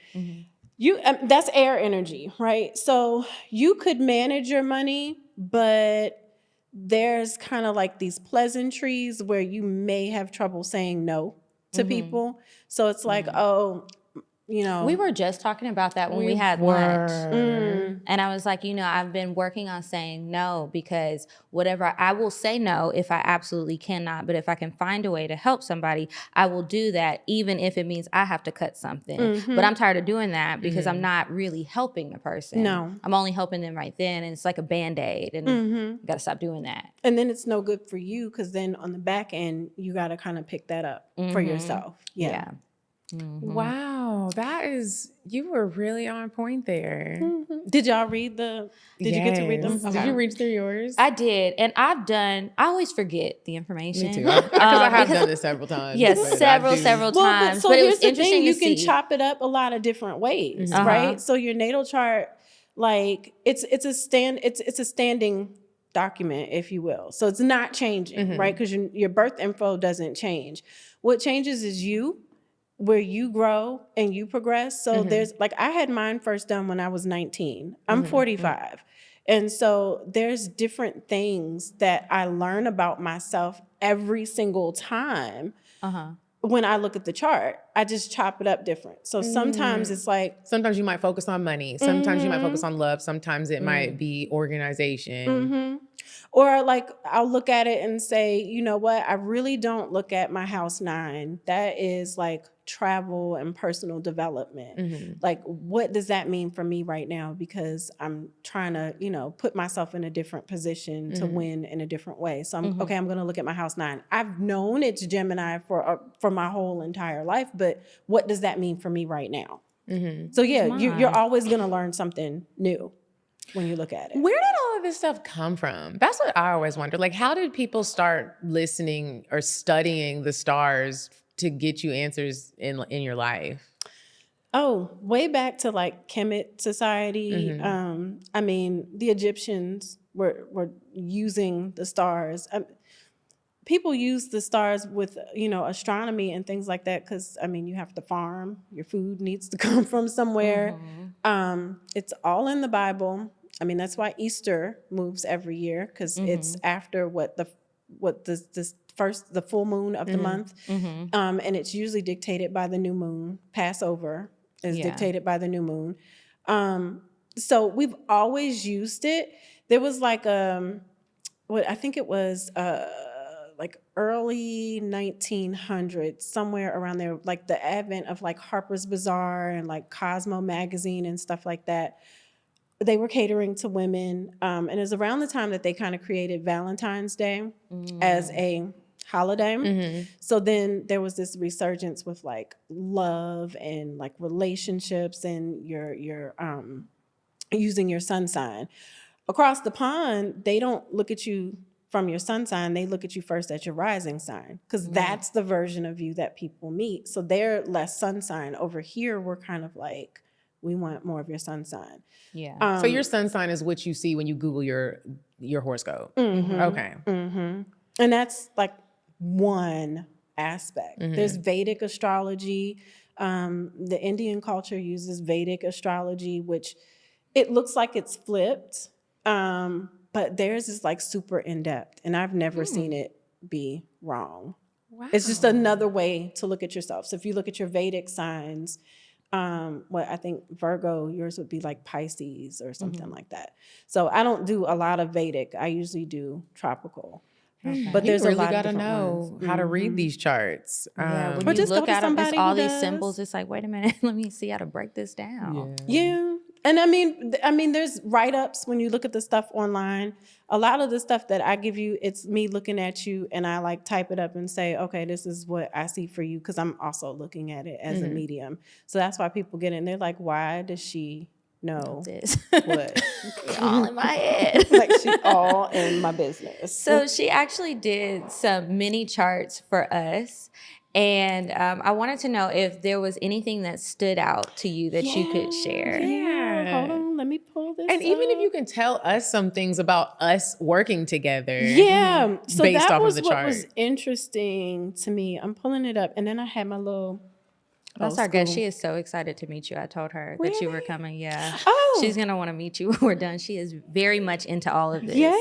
That's air energy, right? So you could manage your money, but there's kind of like these pleasantries where you may have trouble saying no to people. So it's like, We were just talking about that when we had lunch. And I was like, I've been working on saying no, because whatever, I will say no if I absolutely cannot. But if I can find a way to help somebody, I will do that, even if it means I have to cut something. But I'm tired of doing that because I'm not really helping the person. No. I'm only helping them right then. And it's like a Band-Aid. And you got to stop doing that. And then it's no good for you, because then on the back end, you got to kind of pick that up for yourself. Yeah. Wow, you were really on point there. Did y'all read did you get to read them? Did you read through yours? I did. And I always forget the information. Me too. Because I have done this several times. Yes, but several Well, times. so but it here's was the interesting thing, you to can see. chop it up a lot of different ways, right? So your natal chart, like it's a standing document, if you will. So it's not changing, right? Because your birth info doesn't change. What changes is you, where you grow and you progress. So there's like, I had mine first done when I was 19. I'm 45. And so there's different things that I learn about myself every single time. When I look at the chart, I just chop it up different. So sometimes it's like, sometimes you might focus on money. Sometimes you might focus on love. Sometimes it might be organization. or like I'll look at it and say, you know what? I really don't look at my house 9. That is like travel and personal development. Like, what does that mean for me right now? Because I'm trying to, put myself in a different position to win in a different way. So I'm going to look at my house 9. I've known it's Gemini for my whole entire life, but what does that mean for me right now? So yeah, you're always going to learn something new when you look at it. Where did all of this stuff come from? That's what I always wonder. Like, how did people start listening or studying the stars to get you answers in your life? Oh, way back to like Kemet society. I mean, the Egyptians were using the stars. People use the stars with, astronomy and things like that, because, you have to farm. Your food needs to come from somewhere. It's all in the Bible. That's why Easter moves every year, because it's after the full moon of the month. And it's usually dictated by the new moon. Passover is dictated by the new moon. So we've always used it. There was like, I think it was like early 1900s, somewhere around there, like the advent of like Harper's Bazaar and like Cosmo magazine and stuff like that. They were catering to women. And it was around the time that they kind of created Valentine's Day as a holiday. So then there was this resurgence with like love and like relationships and your using your sun sign. Across the pond, they don't look at you from your sun sign. They look at you first at your rising sign, because that's the version of you that people meet. So they're less sun sign. Over here, we're kind of like, we want more of your sun sign. So your sun sign is what you see when you Google your horoscope. Okay. And that's like one aspect. There's Vedic astrology. The Indian culture uses Vedic astrology, which it looks like it's flipped, but theirs is like super in-depth, and I've never seen it be wrong. It's just another way to look at yourself. So if you look at your Vedic signs, I think Virgo, yours would be like Pisces or something like that. So I don't do a lot of Vedic. I usually do tropical. Okay. But there's you a really lot got to of different know ones. how to read these charts. Yeah, when Or you just look go to at them, it's somebody all who these does. symbols. It's like, wait a minute, let me see how to break this down. Yeah. And I mean, there's write-ups when you look at the stuff online. A lot of the stuff that I give you, it's me looking at you and I like type it up and say, okay, this is what I see for you, because I'm also looking at it as a medium. So that's why people get in. They're like, why does she know This. what? All in my head. Like, she all in my business. So she actually did some mini charts for us. And I wanted to know if there was anything that stood out to you that you could share. Yeah, hold on, let me pull this And even if up. you can tell us some things about us working together. Yeah, so based that off of was the what chart. was interesting to me. I'm pulling it up, and then I had my little. That's old our guest. school- She is so excited to meet you. I told her that you were coming. Yeah. Oh. She's going to want to meet you when we're done. She is very much into all of this. Yeah.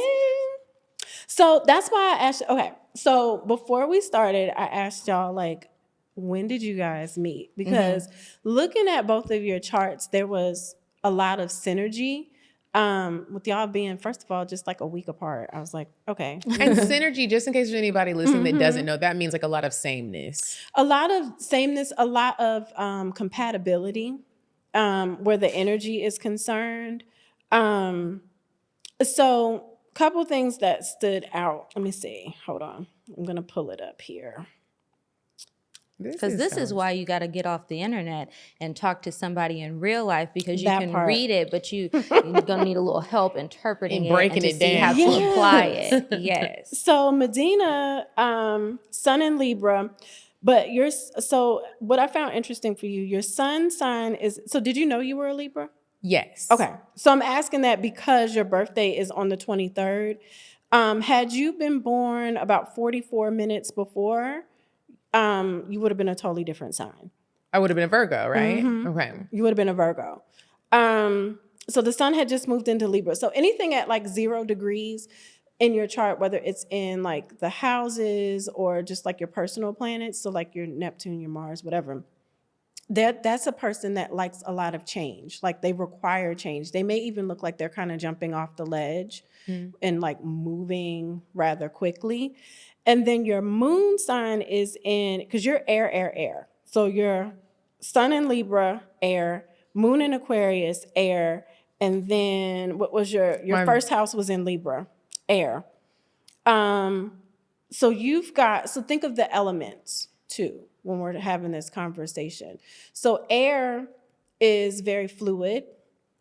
So that's why I asked. Okay, so before we started, I asked y'all, like, when did you guys meet? Because looking at both of your charts, there was a lot of synergy. With y'all being, first of all, just like a week apart. I was like, okay. And synergy, just in case there's anybody listening that doesn't know, that means like a lot of sameness. A lot of sameness, a lot of compatibility, where the energy is concerned. So a couple things that stood out. Let me see. Hold on. I'm going to pull it up here. Because this is why you got to get off the internet and talk to somebody in real life, because you That can part. read it, but you're going to need a little help interpreting And breaking it it and to see down. how to Yes. apply it. Yes. So Medinah, sun in Libra, but so what I found interesting for you, your sun sign is, so did you know you were a Libra? Yes. Okay. So I'm asking that because your birthday is on the 23rd. Had you been born about 44 minutes before, you would have been a totally different sign. I would have been a Virgo, right? Okay. You would have been a Virgo. So the sun had just moved into Libra. So anything at like 0 degrees in your chart, whether it's in like the houses or just like your personal planets, so like your Neptune, your Mars, whatever, that's a person that likes a lot of change. Like they require change. They may even look like they're kind of jumping off the ledge and like moving rather quickly. And then your moon sign is in, because you're air. So your sun in Libra, air, moon in Aquarius, air, and then what was your first house was in Libra, air. So think of the elements too when we're having this conversation. So air is very fluid.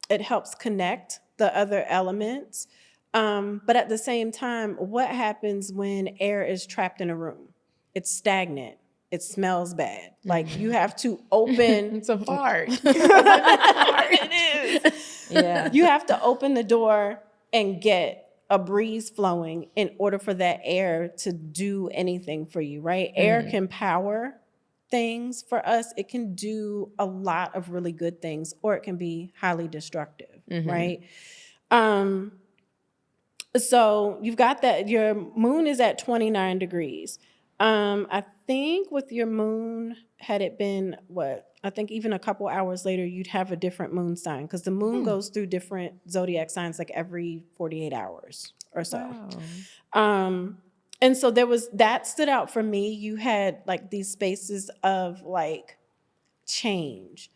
It helps connect the other elements. But at the same time, what happens when air is trapped in a room? It's stagnant. It smells bad. Like you have to open. It's a fart. It is. Yeah. You have to open the door and get a breeze flowing in order for that air to do anything for you, right? Air can power things for us. It can do a lot of really good things, or it can be highly destructive, right? So you've got that. Your moon is at 29 degrees. I think with your moon, had it been I think even a couple hours later, you'd have a different moon sign, because the moon goes through different zodiac signs like every 48 hours or so. Wow. And so that stood out for me. You had like these spaces of like change.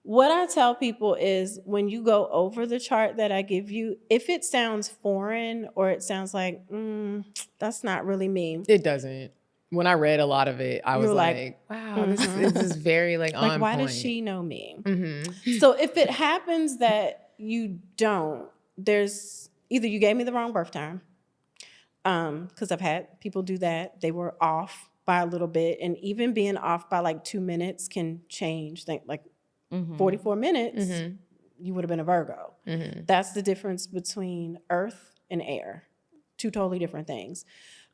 What I tell people is when you go over the chart that I give you, if it sounds foreign or it sounds like, that's not really me. It doesn't. When I read a lot of it, I was You're like, wow, this is very like on Like, why point. does she know me? So if it happens that you don't, there's either you gave me the wrong birth time, because I've had people do that. They were off by a little bit, and even being off by like 2 minutes can change. Like 44 minutes, you would have been a Virgo. That's the difference between earth and air. Two totally different things.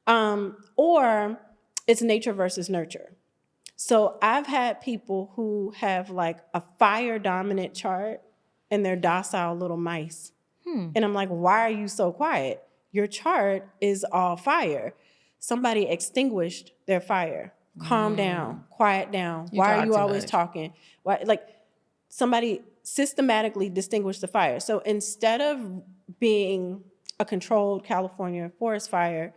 Or it's nature versus nurture. So I've had people who have like a fire dominant chart and they're docile little mice. And I'm like, why are you so quiet? Your chart is all fire. somebody extinguished their fire. Calm down, quiet down. Why are you always talking? Why, like, somebody systematically distinguished the fire. So instead of being a controlled California forest fire,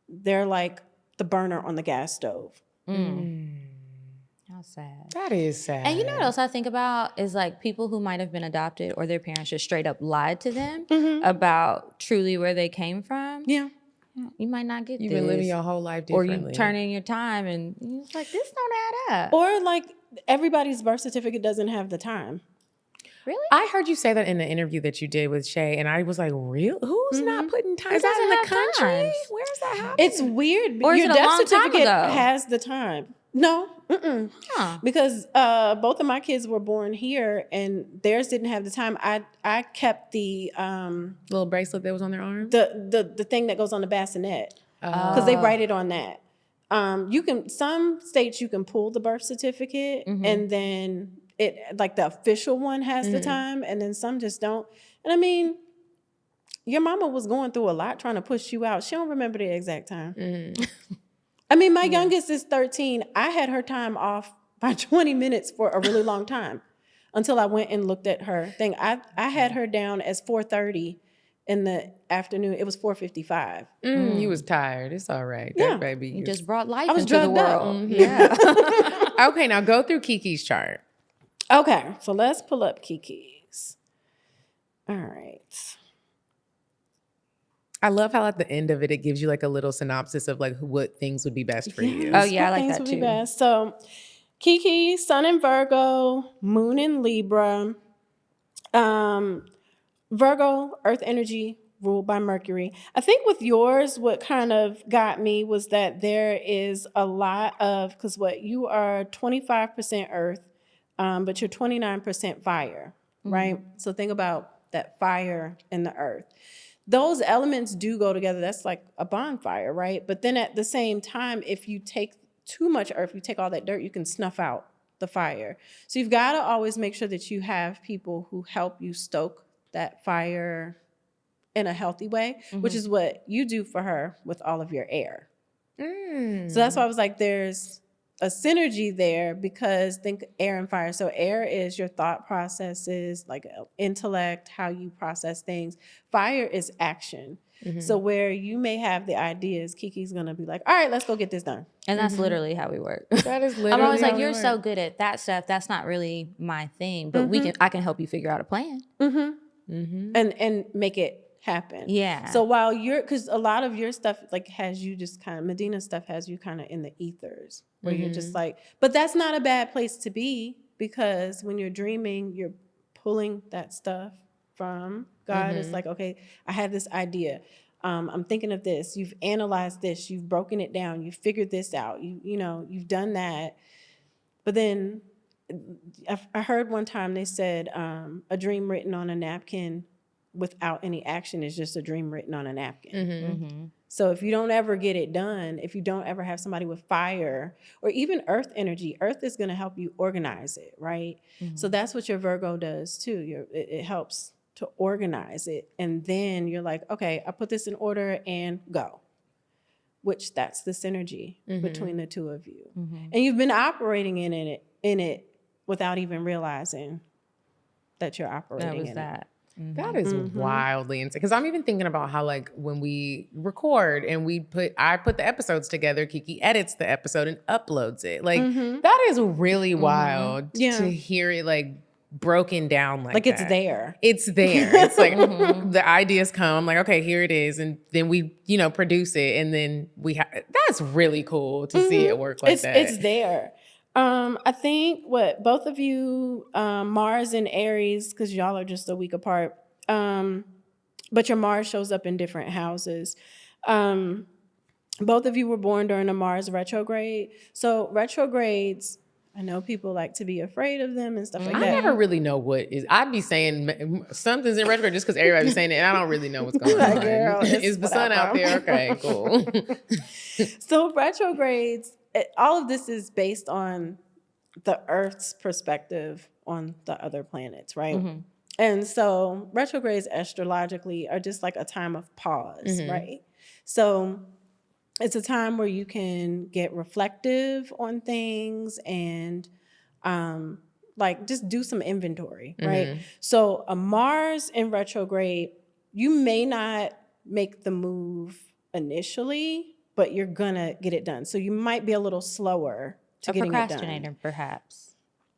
they're like the burner on the gas stove. How sad. That is sad. And you know what else I think about is like people who might have been adopted or their parents just straight up lied to them about truly where they came from. Yeah. You might not get You've this. been living your whole life Or differently. you turn in your time and it's like, this don't add up. Or like everybody's birth certificate doesn't have the time. Really? I heard you say that in the interview that you did with Shay, and I was like, real? Who's not putting time? Is that in the country? times. Where's that happening? It's weird. Or is your it a death long time certificate ago? has the time. No. Huh. Because both of my kids were born here and theirs didn't have the time. I kept the little bracelet that was on their arm? the thing that goes on the bassinet. Because they write it on that. You can, some states you can pull the birth certificate and then it, like the official one has the time, and then some just don't. And I mean, your mama was going through a lot trying to push you out. She don't remember the exact time. I mean, my youngest is 13. I had her time off by 20 minutes for a really long time until I went and looked at her thing. I had her down as 4:30 in the afternoon. It was 4:55. You was tired. It's all right. Yeah. That baby. You just brought life I was into the drugged up. world. Yeah. Okay, now go through Kiki's chart. Okay, so let's pull up Kiki's. All right. I love how at the end of it, it gives you like a little synopsis of like what things would be best for you. Oh, yeah, I What like things that would be too. best. So Kiki, Sun in Virgo, Moon in Libra. Virgo, Earth energy, ruled by Mercury. I think with yours, what kind of got me was that there is a lot of, because what you are 25% Earth, but you're 29% fire, right? So think about that fire and the earth. Those elements do go together. That's like a bonfire, right? But then at the same time, if you take too much earth, you take all that dirt, you can snuff out the fire. So you've got to always make sure that you have people who help you stoke that fire in a healthy way, which is what you do for her with all of your air. So that's why I was like, there's a synergy there, because think air and fire. So air is your thought processes, like intellect, how you process things. Fire is action. So where you may have the ideas, Kiki's going to be like, all right, let's go get this done. And that's literally how we work. That is literally I'm always how like, we you're work. so good at that stuff. That's not really my thing, but I can help you figure out a plan. And make it happen. Yeah. So while you're, because a lot of your stuff like has you just kind of, Medinah stuff has you kind of in the ethers where you're just like, but that's not a bad place to be, because when you're dreaming, you're pulling that stuff from God. It's like, okay, I have this idea. I'm thinking of this. You've analyzed this. You've broken it down. You've figured this out. You know, you've done that. But then I heard one time they said a dream written on a napkin without any action is just a dream written on a napkin. So if you don't ever get it done, if you don't ever have somebody with fire or even earth energy, earth is going to help you organize it, right? So that's what your Virgo does too. It helps to organize it. And then you're like, okay, I put this in order and go. Which that's the synergy between the two of you. And you've been operating in it without even realizing that you're operating in it. That is wildly insane. Because I'm even thinking about how, like, when we record and I put the episodes together, Kiki edits the episode and uploads it. Like, that is really wild to hear it, like, broken down like that. It's there. It's there. It's like the ideas come. I'm like, okay, here it is. And then we, produce it. And then that's really cool to see it work like that. It's there. I think both of you, Mars and Aries, because y'all are just a week apart, but your Mars shows up in different houses. Both of you were born during a Mars retrograde. So retrogrades, I know people like to be afraid of them and stuff like that. I never really know what is. I'd be saying something's in retrograde just because everybody's saying it, and I don't really know what's going on. Girl, is the sun out there? Okay, cool. So retrogrades, all of this is based on the Earth's perspective on the other planets, right? And so retrogrades astrologically are just like a time of pause, right? So it's a time where you can get reflective on things and like just do some inventory, right? So a Mars in retrograde, you may not make the move initially, but you're gonna get it done. So you might be a little slower to getting it done. Procrastinator, perhaps.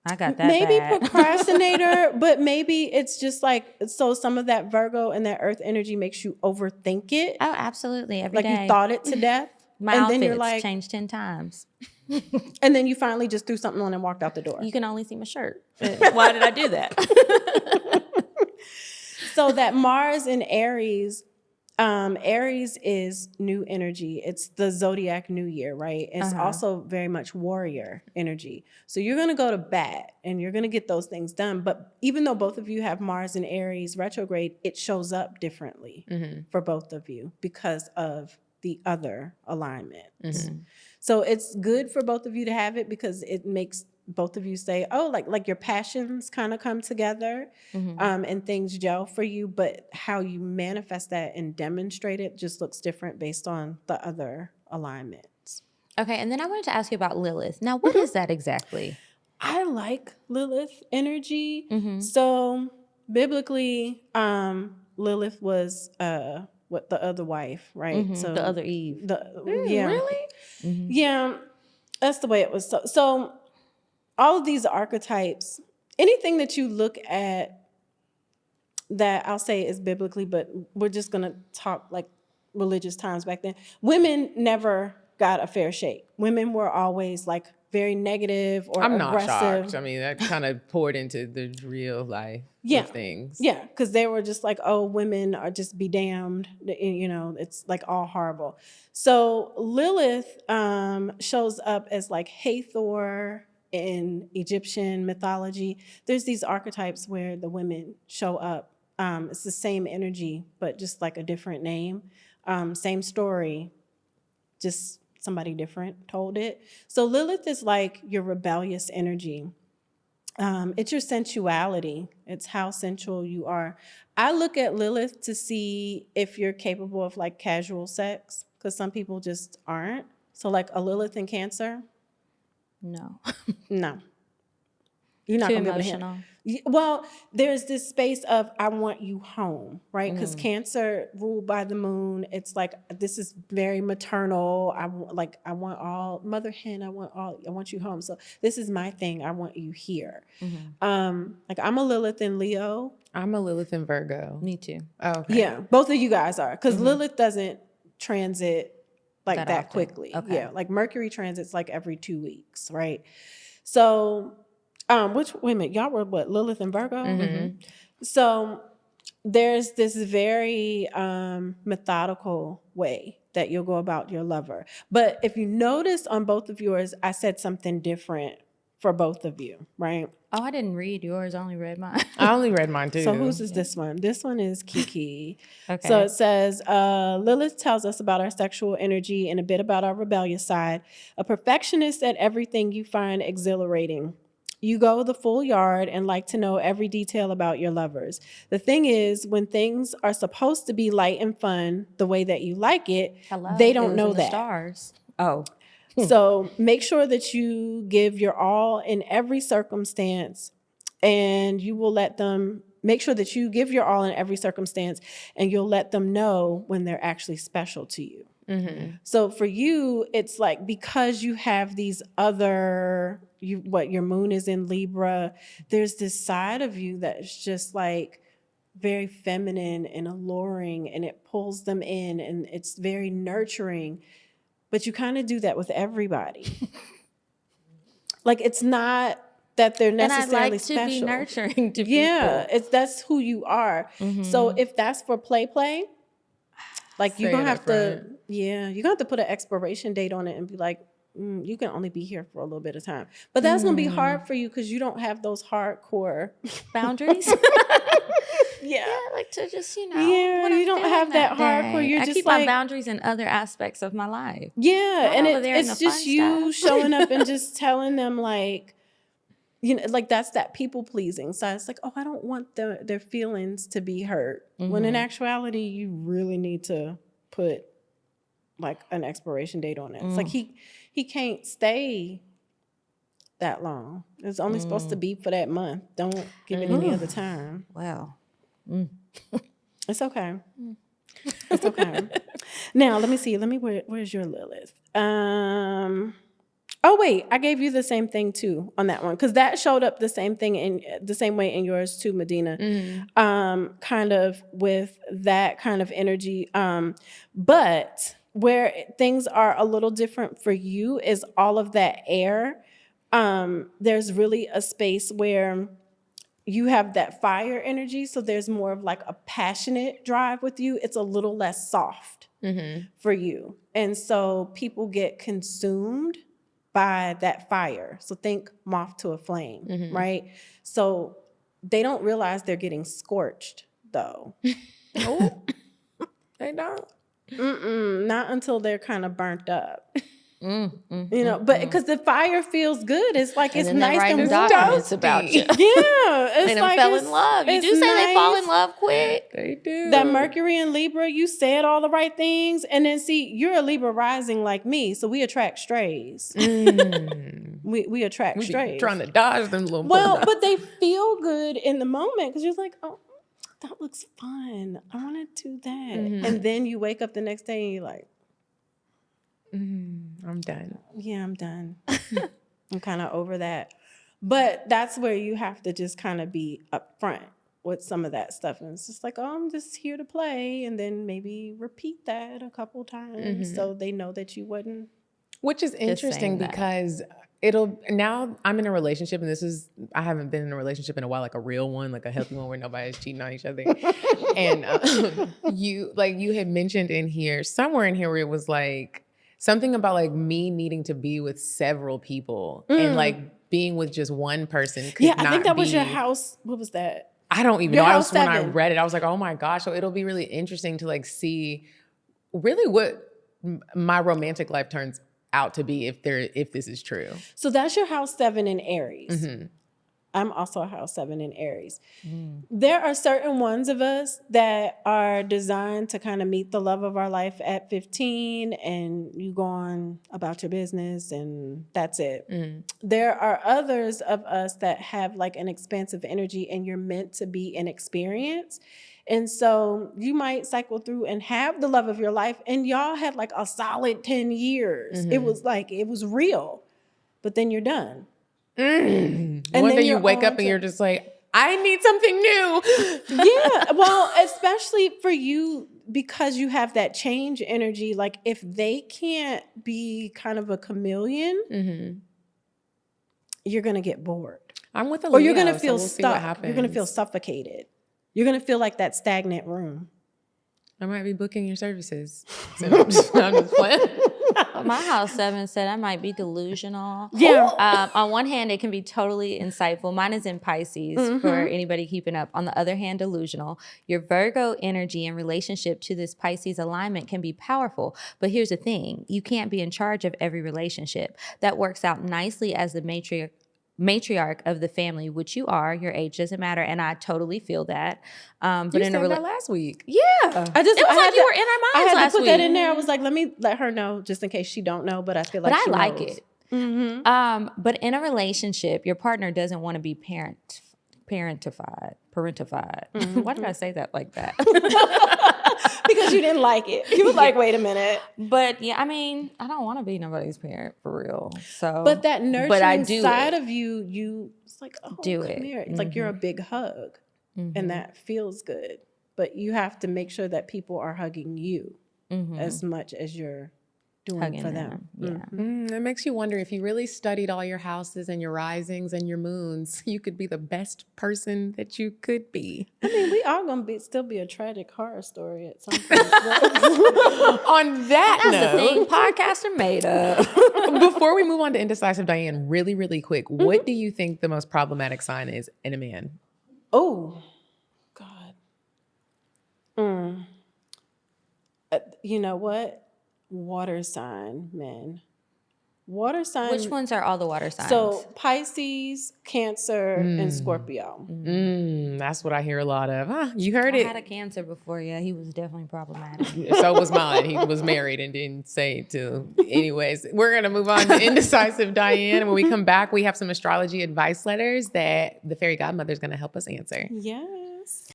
I got that Maybe bad. procrastinator, but maybe it's just like, so some of that Virgo and that earth energy makes you overthink it. Oh, absolutely. Every like day. you thought it to death. My and outfits then you're like, changed 10 times. and then you finally just threw something on and walked out the door. You can only see my shirt. Why did I do that? So that Mars in Aries, Aries is new energy. It's the zodiac new year, right? It's also very much warrior energy. So you're going to go to bat and you're going to get those things done. But even though both of you have Mars in Aries retrograde, it shows up differently for both of you because of the other alignments. So it's good for both of you to have it because it makes both of you say, oh, like your passions kind of come together and things gel for you, but how you manifest that and demonstrate it just looks different based on the other alignments. Okay, and then I wanted to ask you about Lilith. Now, what is that exactly? I like Lilith energy. So biblically, Lilith was what the other wife, right? So The other Eve. Really? Yeah, that's the way it was. So all of these archetypes, anything that you look at that I'll say is biblically, but we're just going to talk like religious times back then. Women never got a fair shake. Women were always like very negative or I'm not aggressive. shocked. I mean, that kind of poured into the real life of things. Yeah, because they were just like, oh, women are just be damned. You know, it's like all horrible. So Lilith shows up as like Hathor in Egyptian mythology. There's these archetypes where the women show up. It's the same energy, but just like a different name. Same story, just somebody different told it. So Lilith is like your rebellious energy. It's your sensuality. It's how sensual you are. I look at Lilith to see if you're capable of like casual sex, because some people just aren't. So like a Lilith in Cancer. No. No. You're not Too going to be able to emotional. Well, there's this space of I want you home, right? Because Cancer ruled by the moon, it's like this is very maternal. I want all mother hen. I want you home. So this is my thing. I want you here. Like I'm a Lilith in Leo. I'm a Lilith in Virgo. Me too. Oh, okay. Yeah, both of you guys are, because Lilith doesn't transit like that often. quickly. Okay. Yeah, like Mercury transits like every 2 weeks, right? So, wait a minute, y'all were what, Lilith and Virgo? So there's this very methodical way that you'll go about your lover. But if you notice on both of yours, I said something different for both of you, right? Oh, I didn't read yours. I only read mine. I only read mine too. So whose is this one? This one is Kiki. Okay. So it says, Lilith tells us about our sexual energy and a bit about our rebellious side. A perfectionist at everything you find exhilarating. You go the full yard and like to know every detail about your lovers. The thing is, when things are supposed to be light and fun the way that you like it, they don't know that. Stars. Oh. So make sure that you give your all in every circumstance, and you will let them make sure that you give your all in every circumstance, and you'll let them know when they're actually special to you. So for you, it's like, because you have these other, your moon is in Libra, there's this side of you that's just like very feminine and alluring, and it pulls them in, and it's very nurturing. But you kind of do that with everybody. Like, it's not that they're necessarily and I'd like special. to be nurturing to Yeah, people. that's who you are. So if that's for play, like you're Say gonna it have up to, front. you're gonna have to put an expiration date on it and be like, you can only be here for a little bit of time. But that's gonna be hard for you because you don't have those hardcore Boundaries. Yeah. Like to just, Yeah, what I'm you don't feeling have that hardcore. day. You're I just keep like my boundaries in other aspects of my life. Yeah, and over there in it's the just fun you stuff. showing up and just telling them like, like that's that people pleasing. So it's like, oh, I don't want their feelings to be hurt. When in actuality, you really need to put like an expiration date on it. It's like he can't stay that long. It's only supposed to be for that month. Don't give it any other time. Wow. It's okay. It's okay. Now let me see. Where's your Lilith? Oh wait, I gave you the same thing too on that one because that showed up the same thing in the same way in yours too, Medinah. Kind of with that kind of energy. But where things are a little different for you is all of that air. There's really a space where you have that fire energy, so there's more of like a passionate drive with you. It's a little less soft for you, and so people get consumed by that fire. So think moth to a flame, right? So they don't realize they're getting scorched, though. Oh, they don't. Not until they're kind of burnt up. You know, but because the fire feels good, it's like it's nice and documents about you. Yeah, it's They like fell in love. You do say they fall in love quick. They do. That Mercury and Libra, you said all the right things, and then see, you're a Libra rising like me, so we attract strays. We attract strays. Trying to dodge them little. Well, but they feel good in the moment because you're like, oh, that looks fun. I want to do that, and then you wake up the next day and you're like, I'm done. yeah, I'm done. I'm kind of over that. But that's where you have to just kind of be upfront with some of that stuff. And it's just like, oh, I'm just here to play. And then maybe repeat that a couple times so they know that you wouldn't. Which is interesting because now I'm in a relationship, and I haven't been in a relationship in a while, like a real one, like a healthy one where nobody's cheating on each other. And you had mentioned somewhere in here where it was like, something about like me needing to be with several people and like being with just one person could not I think that was be. your house. What was that? I don't even Your know. house When I 7. read it, I was like, oh my gosh. So it'll be really interesting to like see really what my romantic life turns out to be if this is true. So that's your house 7 in Aries. I'm also a house 7 in Aries. There are certain ones of us that are designed to kind of meet the love of our life at 15 and you go on about your business and that's it. There are others of us that have like an expansive energy and you're meant to be an experience. And so you might cycle through and have the love of your life and y'all had like a solid 10 years. It was real, but then you're done. And one day you wake up and you're just like, I need something new. Yeah, well, especially for you because you have that change energy. Like if they can't be kind of a chameleon, you're gonna get bored. I'm with a Or you're Leo, gonna feel so we'll see what stuck. happens. You're gonna feel suffocated. You're gonna feel like that stagnant room. I might be booking your services. So I'm just playing. My house 7 said I might be delusional. Yeah. On one hand, it can be totally insightful. Mine is in Pisces for anybody keeping up. On the other hand, delusional. Your Virgo energy in relationship to this Pisces alignment can be powerful. But here's the thing. You can't be in charge of every relationship. That works out nicely as the matriarch of the family, which you are. Your age doesn't matter, and I totally feel that. But You in said that last week. yeah, It was like you were in our minds I had last to put week. that in there. I was like, let me let her know just in case she don't know, but I feel like But she I like knows. it. But in a relationship, your partner doesn't want to be parentified. Why did I say that like that? Because you didn't like it. You were like, wait a minute. But yeah, I mean, I don't want to be nobody's parent for real. So, But that nurturing do side it. of you, it's like, oh, Do come it. here. It's like you're a big hug. And that feels good. But you have to make sure that people are hugging you as much as you're doing Hugging for them. Yeah. It makes you wonder if you really studied all your houses and your risings and your moons, you could be the best person that you could be. I mean, we all gonna still be a tragic horror story at some point. On that That's the thing note, podcasts are made of. before we move on to Indecisive Diane, really, really quick, what do you think the most problematic sign is in a man? Oh, God. You know what? Water sign men. Water sign. Which ones are all the water signs? So Pisces, Cancer, and Scorpio. That's what I hear a lot of. Huh, you heard I it. had a Cancer before. Yeah, he was definitely problematic. So was mine. He was married and didn't say to. Anyways, we're going to move on to Indecisive Diane. And when we come back, we have some astrology advice letters that the fairy godmother is going to help us answer. Yes.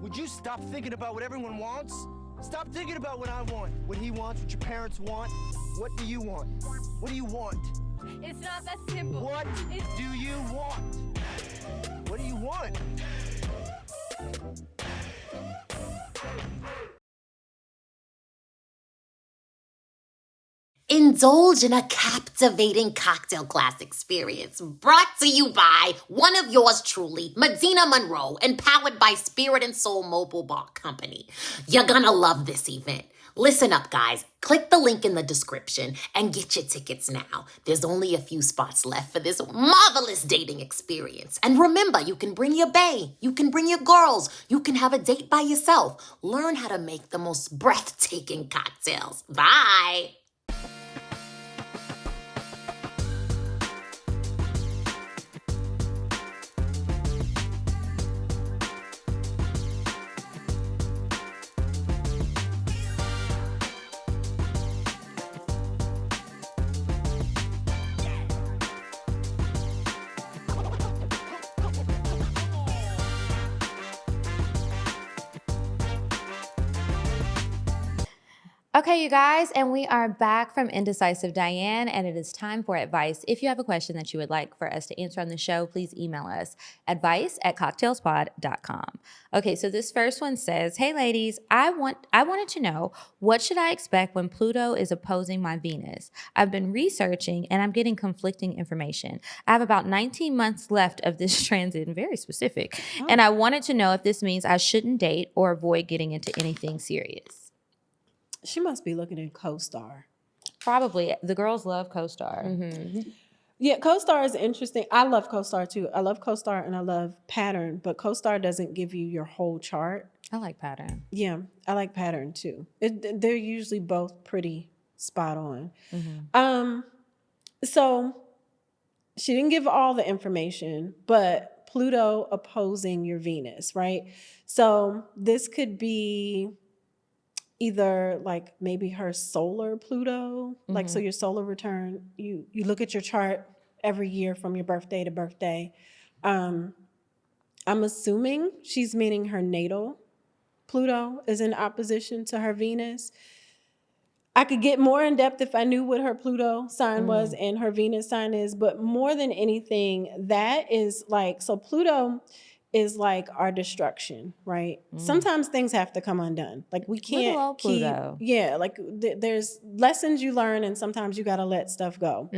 Would you stop thinking about what everyone wants? Stop thinking about what I want, what he wants, what your parents want. What do you want? What do you want? It's not that simple. What do you want? What do you want? Indulge in a captivating cocktail class experience brought to you by one of yours truly, Medinah Monroe, and powered by Spirit and Soul Mobile Bar Company. You're gonna love this event. Listen up, guys. Click the link in the description and get your tickets now. There's only a few spots left for this marvelous dating experience. And remember, you can bring your bae, you can bring your girls, you can have a date by yourself. Learn how to make the most breathtaking cocktails. Bye. Okay, you guys, and we are back from Indecisive Diane, and it is time for advice. If you have a question that you would like for us to answer on the show, please email us, advice@cocktailspod.com. Okay, so this first one says, hey ladies, I wanted to know, what should I expect when Pluto is opposing my Venus? I've been researching and I'm getting conflicting information. I have about 19 months left of this transit, very specific, and I wanted to know if this means I shouldn't date or avoid getting into anything serious. She must be looking at CoStar. Probably. The girls love CoStar. Yeah, CoStar is interesting. I love CoStar too. I love CoStar and I love Pattern, but CoStar doesn't give you your whole chart. I like Pattern. Yeah, I like Pattern too. They're usually both pretty spot on. So she didn't give all the information, but Pluto opposing your Venus, right? So this could be either like maybe her solar Pluto, like so your solar return, you look at your chart every year from your birthday to birthday. I'm assuming she's meaning her natal Pluto is in opposition to her Venus. I could get more in depth if I knew what her Pluto sign was and her Venus sign is, but more than anything, that is like, so Pluto is like our destruction, right? Sometimes things have to come undone. Like we can't keep, like there's lessons you learn and sometimes you got to let stuff go.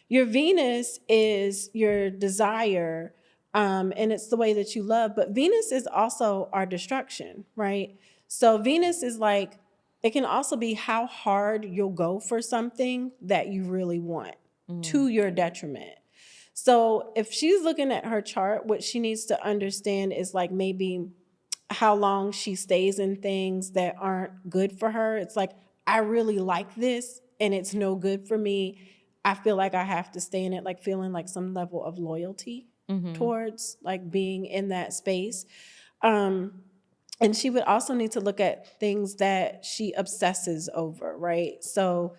Your Venus is your desire, and it's the way that you love, but Venus is also our destruction, right? So Venus is like, it can also be how hard you'll go for something that you really want to your detriment. So if she's looking at her chart, what she needs to understand is like maybe how long she stays in things that aren't good for her. It's like, I really like this and it's no good for me. I feel like I have to stay in it, like feeling like some level of loyalty towards like being in that space. And she would also need to look at things that she obsesses over, right? So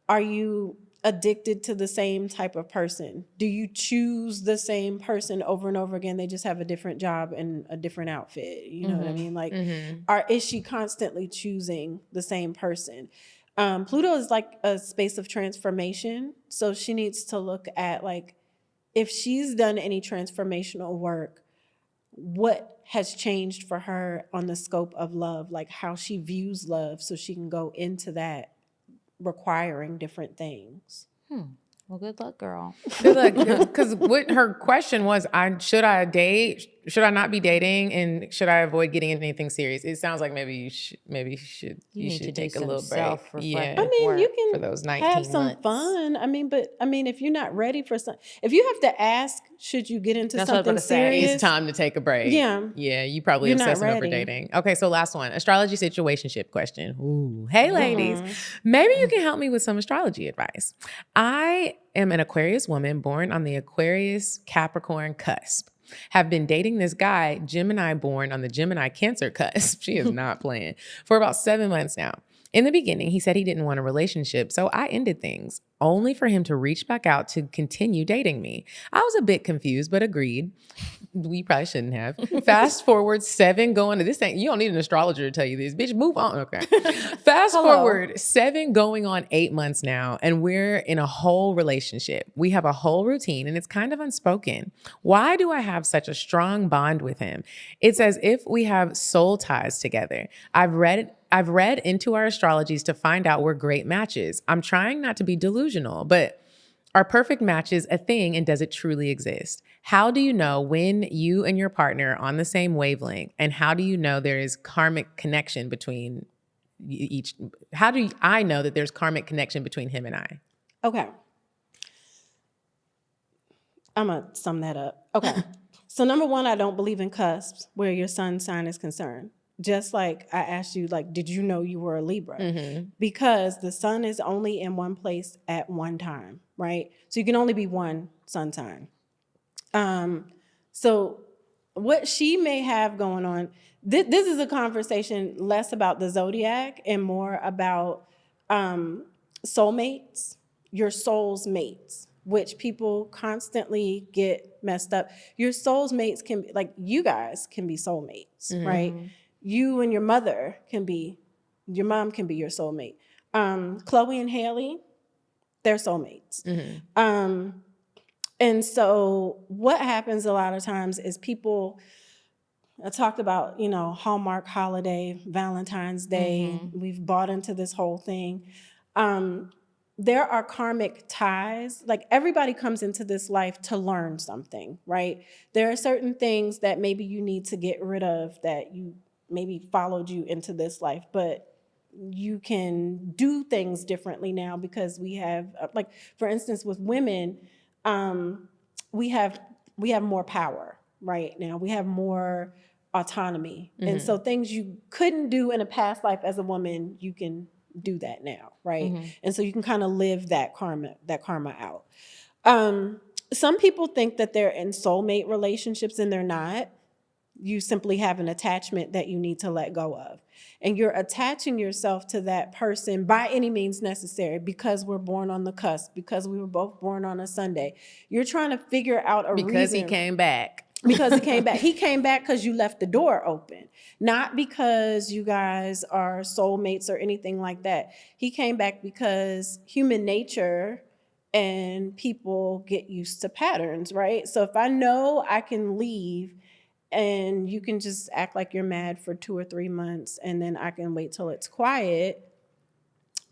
are you addicted to the same type of person? Do you choose the same person over and over again? They just have a different job and a different outfit. You know what I mean? Like, is she constantly choosing the same person? Pluto is like a space of transformation. So she needs to look at like, if she's done any transformational work, what has changed for her on the scope of love, like how she views love, so she can go into that requiring different things. Well, good luck, girl. Good luck, because what her question was, should I date? should I not be dating, and should I avoid getting into anything serious? It sounds like maybe you should take a little break. Yeah, I mean, you can for those 19 have some months. fun. I mean, if you're not ready for some, if you have to ask, should you get into something serious? It's time to take a break. Yeah. Yeah, you probably You're not obsessing over ready. dating. Okay, so last one. Astrology situationship question. Ooh. Hey, ladies. Maybe you can help me with some astrology advice. I am an Aquarius woman born on the Aquarius Capricorn cusp. Have been dating this guy, Gemini born on the Gemini Cancer cusp. She is not playing. For about 7 months now. In the beginning, he said he didn't want a relationship, so I ended things, only for him to reach back out to continue dating me. I was a bit confused, but agreed. We probably shouldn't have. Fast forward 7 going to this thing. You don't need an astrologer to tell you this. Bitch, move on. Okay. Fast forward 7 going on 8 months now, and we're in a whole relationship. We have a whole routine, and it's kind of unspoken. Why do I have such a strong bond with him? It's as if we have soul ties together. I've read into our astrologies to find out we're great matches. I'm trying not to be delusional, but are perfect matches a thing, and does it truly exist? How do you know when you and your partner are on the same wavelength, and how do you know there is karmic connection between each? How do I know that there's karmic connection between him and I? Okay. I'm going to sum that up. Okay. So number one, I don't believe in cusps where your sun sign is concerned. Just like I asked you, like, did you know you were a Libra? Mm-hmm. Because the sun is only in one place at one time, right? So you can only be one sun sign. So what she may have going on, this is a conversation less about the zodiac and more about soulmates, your soul's mates, which people constantly get messed up. Your soul's mates can be, like, you guys can be soulmates, mm-hmm. right? You and your mom can be your soulmate. Chloe and Haley, they're soulmates. Mm-hmm. And so what happens a lot of times is people, I talked about, Hallmark holiday, Valentine's Day. Mm-hmm. We've bought into this whole thing. There are karmic ties. Like, everybody comes into this life to learn something, right? There are certain things that maybe you need to get rid of that you maybe followed you into this life, but you can do things differently now because we have, like, for instance, with women, we have more power right now. We have more autonomy. Mm-hmm. And so things you couldn't do in a past life as a woman, you can do that now, right? Mm-hmm. And so you can kind of live that karma out. Some people think that they're in soulmate relationships, and they're not. You simply have an attachment that you need to let go of. And you're attaching yourself to that person by any means necessary because we're born on the cusp, because we were both born on a Sunday. You're trying to figure out a reason. Because he came back. Because he came back. He came back because you left the door open. Not because you guys are soulmates or anything like that. He came back because human nature and people get used to patterns, right? So if I know I can leave and you can just act like you're mad for 2 or 3 months, and then I can wait till it's quiet,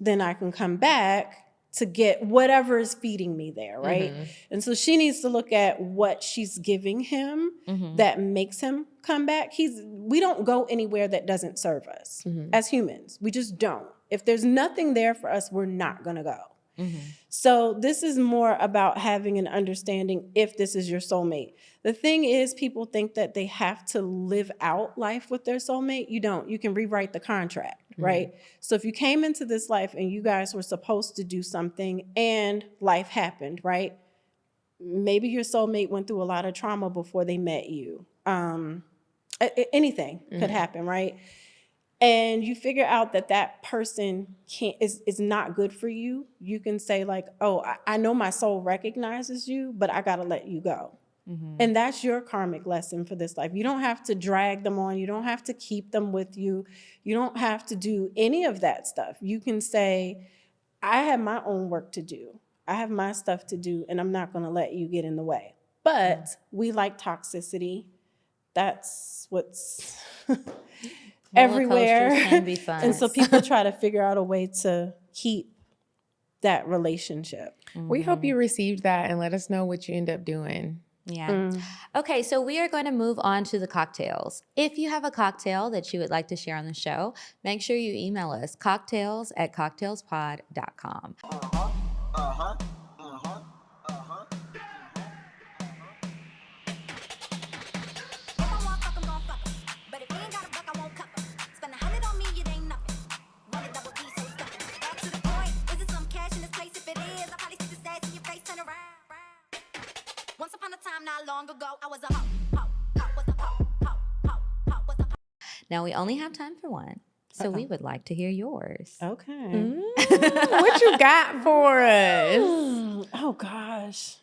then I can come back to get whatever is feeding me there, right? Mm-hmm. And so she needs to look at what she's giving him mm-hmm. that makes him come back. We don't go anywhere that doesn't serve us mm-hmm. as humans. We just don't. If there's nothing there for us, we're not gonna go. Mm-hmm. So this is more about having an understanding if this is your soulmate. The thing is, people think that they have to live out life with their soulmate. You don't. You can rewrite the contract, mm-hmm. right? So if you came into this life and you guys were supposed to do something and life happened, right? Maybe your soulmate went through a lot of trauma before they met you. Anything mm-hmm. could happen, right? And you figure out that person is not good for you. You can say, like, oh, I know my soul recognizes you, but I got to let you go. Mm-hmm. And that's your karmic lesson for this life. You don't have to drag them on. You don't have to keep them with you. You don't have to do any of that stuff. You can say, I have my own work to do. I have my stuff to do, and I'm not going to let you get in the way. But we like toxicity. That's what's everywhere. Can be fun. And so people try to figure out a way to keep that relationship. We hope you received that, and let us know what you end up doing. Yeah. Okay, so we are going to move on to the cocktails. If you have a cocktail that you would like to share on the show, make sure you email us cocktails@cocktailspod.com. Once upon a time, not long ago, I was a hoe, was a hoe. Now, we only have time for one, so we would like to hear yours. Okay. What you got for us? Oh gosh.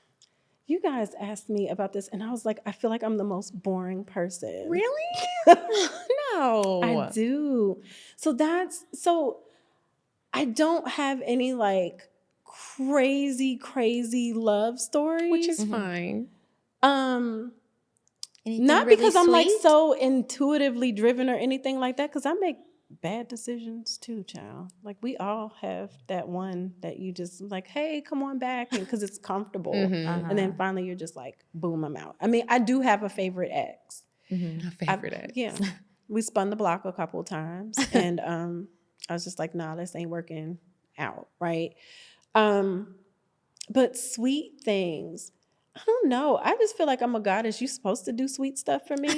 You guys asked me about this and I was like, I feel like I'm the most boring person. Really? No. I do. So I don't have any like crazy love stories. Which is fine. Anything Not really because I'm like sweet? so intuitively driven or anything like that, because I make bad decisions too, child. Like we all have that one that you just like, hey, come on back, because it's comfortable. And then finally you're just like, boom, I'm out. I mean, I do have a favorite ex. A favorite ex. Yeah. We spun the block a couple of times and I was just like, nah, this ain't working out, right? But sweet things, I don't know. I just feel like I'm a goddess. You're supposed to do sweet stuff for me.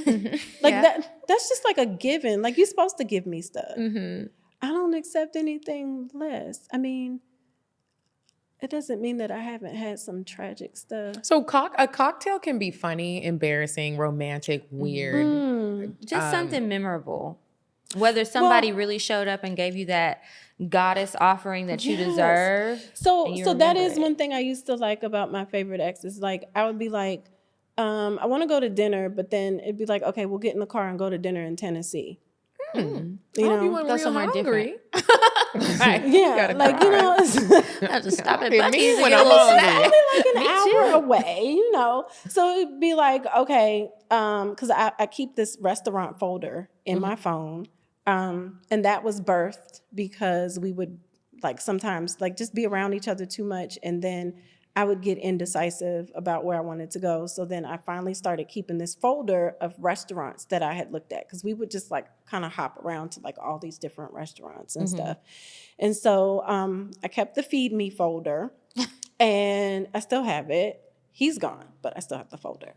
Like that's just like a given. Like you're supposed to give me stuff. I don't accept anything less. I mean, it doesn't mean that I haven't had some tragic stuff. So a cocktail can be funny, embarrassing, romantic, weird. Just something memorable. Whether somebody really showed up and gave you that goddess offering that you deserve. So that is one thing I used to like about my favorite exes. Like I would be like, I want to go to dinner, but then it'd be like, okay, we'll get in the car and go to dinner in Tennessee. You went that's real somewhere hungry. Right. Yeah, like you know, I have to stop at Buc-ee's and when get a I'm little hungry. snack. only like an hour away, you know. So it'd be like, okay, because I keep this restaurant folder in my phone. And that was birthed because we would like sometimes like just be around each other too much. And then I would get indecisive about where I wanted to go. So then I finally started keeping this folder of restaurants that I had looked at, because we would just like kind of hop around to like all these different restaurants and stuff. And so I kept the Feed Me folder and I still have it. He's gone, but I still have the folder.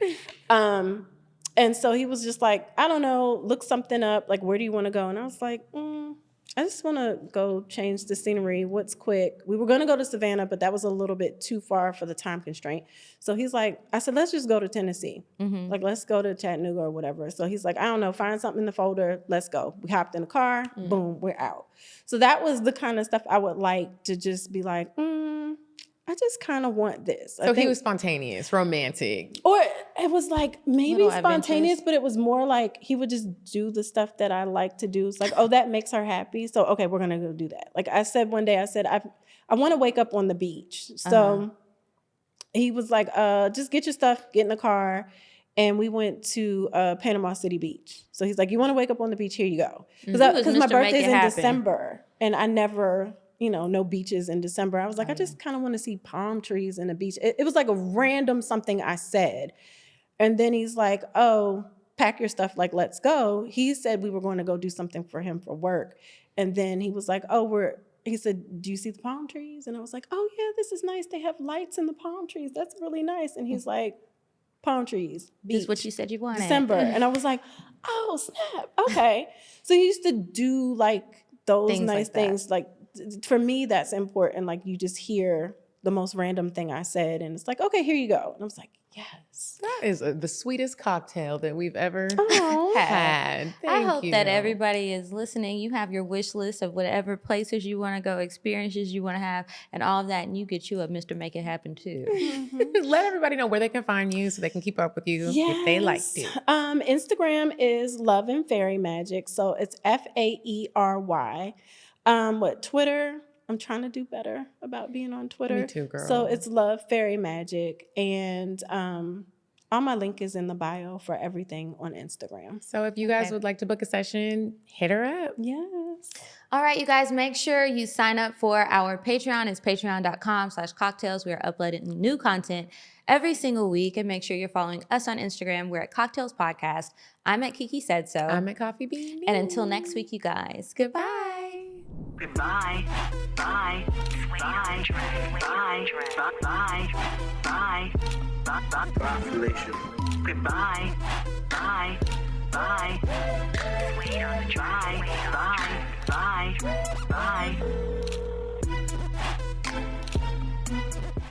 And so he was just like, I don't know, look something up. Like, where do you want to go? And I was like, I just want to go change the scenery. What's quick? We were going to go to Savannah, but that was a little bit too far for the time constraint. So he's like, I said, let's just go to Tennessee. Like, let's go to Chattanooga or whatever. So he's like, I don't know, find something in the folder. Let's go. We hopped in the car. Boom, we're out. So that was the kind of stuff I would like to just be like, I just kind of want this. So he was spontaneous, romantic. Or it was like maybe Little spontaneous, adventures. but it was more like he would just do the stuff that I like to do. It's like, oh, that makes her happy. So, okay, we're going to go do that. Like I said one day, I want to wake up on the beach. So he was like, just get your stuff, get in the car. And we went to Panama City Beach. So he's like, you want to wake up on the beach? Here you go. Because my Mr. Make birthday's It in Happen. December. And I never... no beaches in December. I was like, I just kind of want to see palm trees and a beach. It was like a random something I said. And then he's like, oh, pack your stuff, like, let's go. He said we were going to go do something for him for work. And then he was like, he said, do you see the palm trees? And I was like, oh yeah, this is nice. They have lights in the palm trees. That's really nice. And he's like, palm trees, beach. This is what you said you wanted. December. And I was like, oh, snap. Okay. So he used to do like those Things nice like that. things. Like, for me, that's important. Like, you just hear the most random thing I said, and it's like, okay, here you go. And I was like, yes. That is the sweetest cocktail that we've ever Oh. had. I Thank hope you. that everybody is listening. You have your wish list of whatever places you want to go, experiences you want to have, and all of that, and you get you a Mr. Make It Happen too. Let everybody know where they can find you so they can keep up with you if they like to. Instagram is Love and Fairy Magic. So it's FAERY. Twitter, I'm trying to do better about being on Twitter. Me too, girl. So it's Love Fairy Magic. And all my link is in the bio for everything on Instagram. So if you guys would like to book a session, hit her up. Yes. All right, you guys, make sure you sign up for our Patreon. It's patreon.com/cocktails. We are uploading new content every single week. And make sure you're following us on Instagram. We're at CockTales Podcast. I'm at Kiki Said So. I'm at Coffee Bean. And until next week, you guys, goodbye. Goodbye. Bye. Bye. Bye. Bye. Bye. Population. Goodbye. Bye. Bye. Sweet on the dry. Bye. Bye. Bye.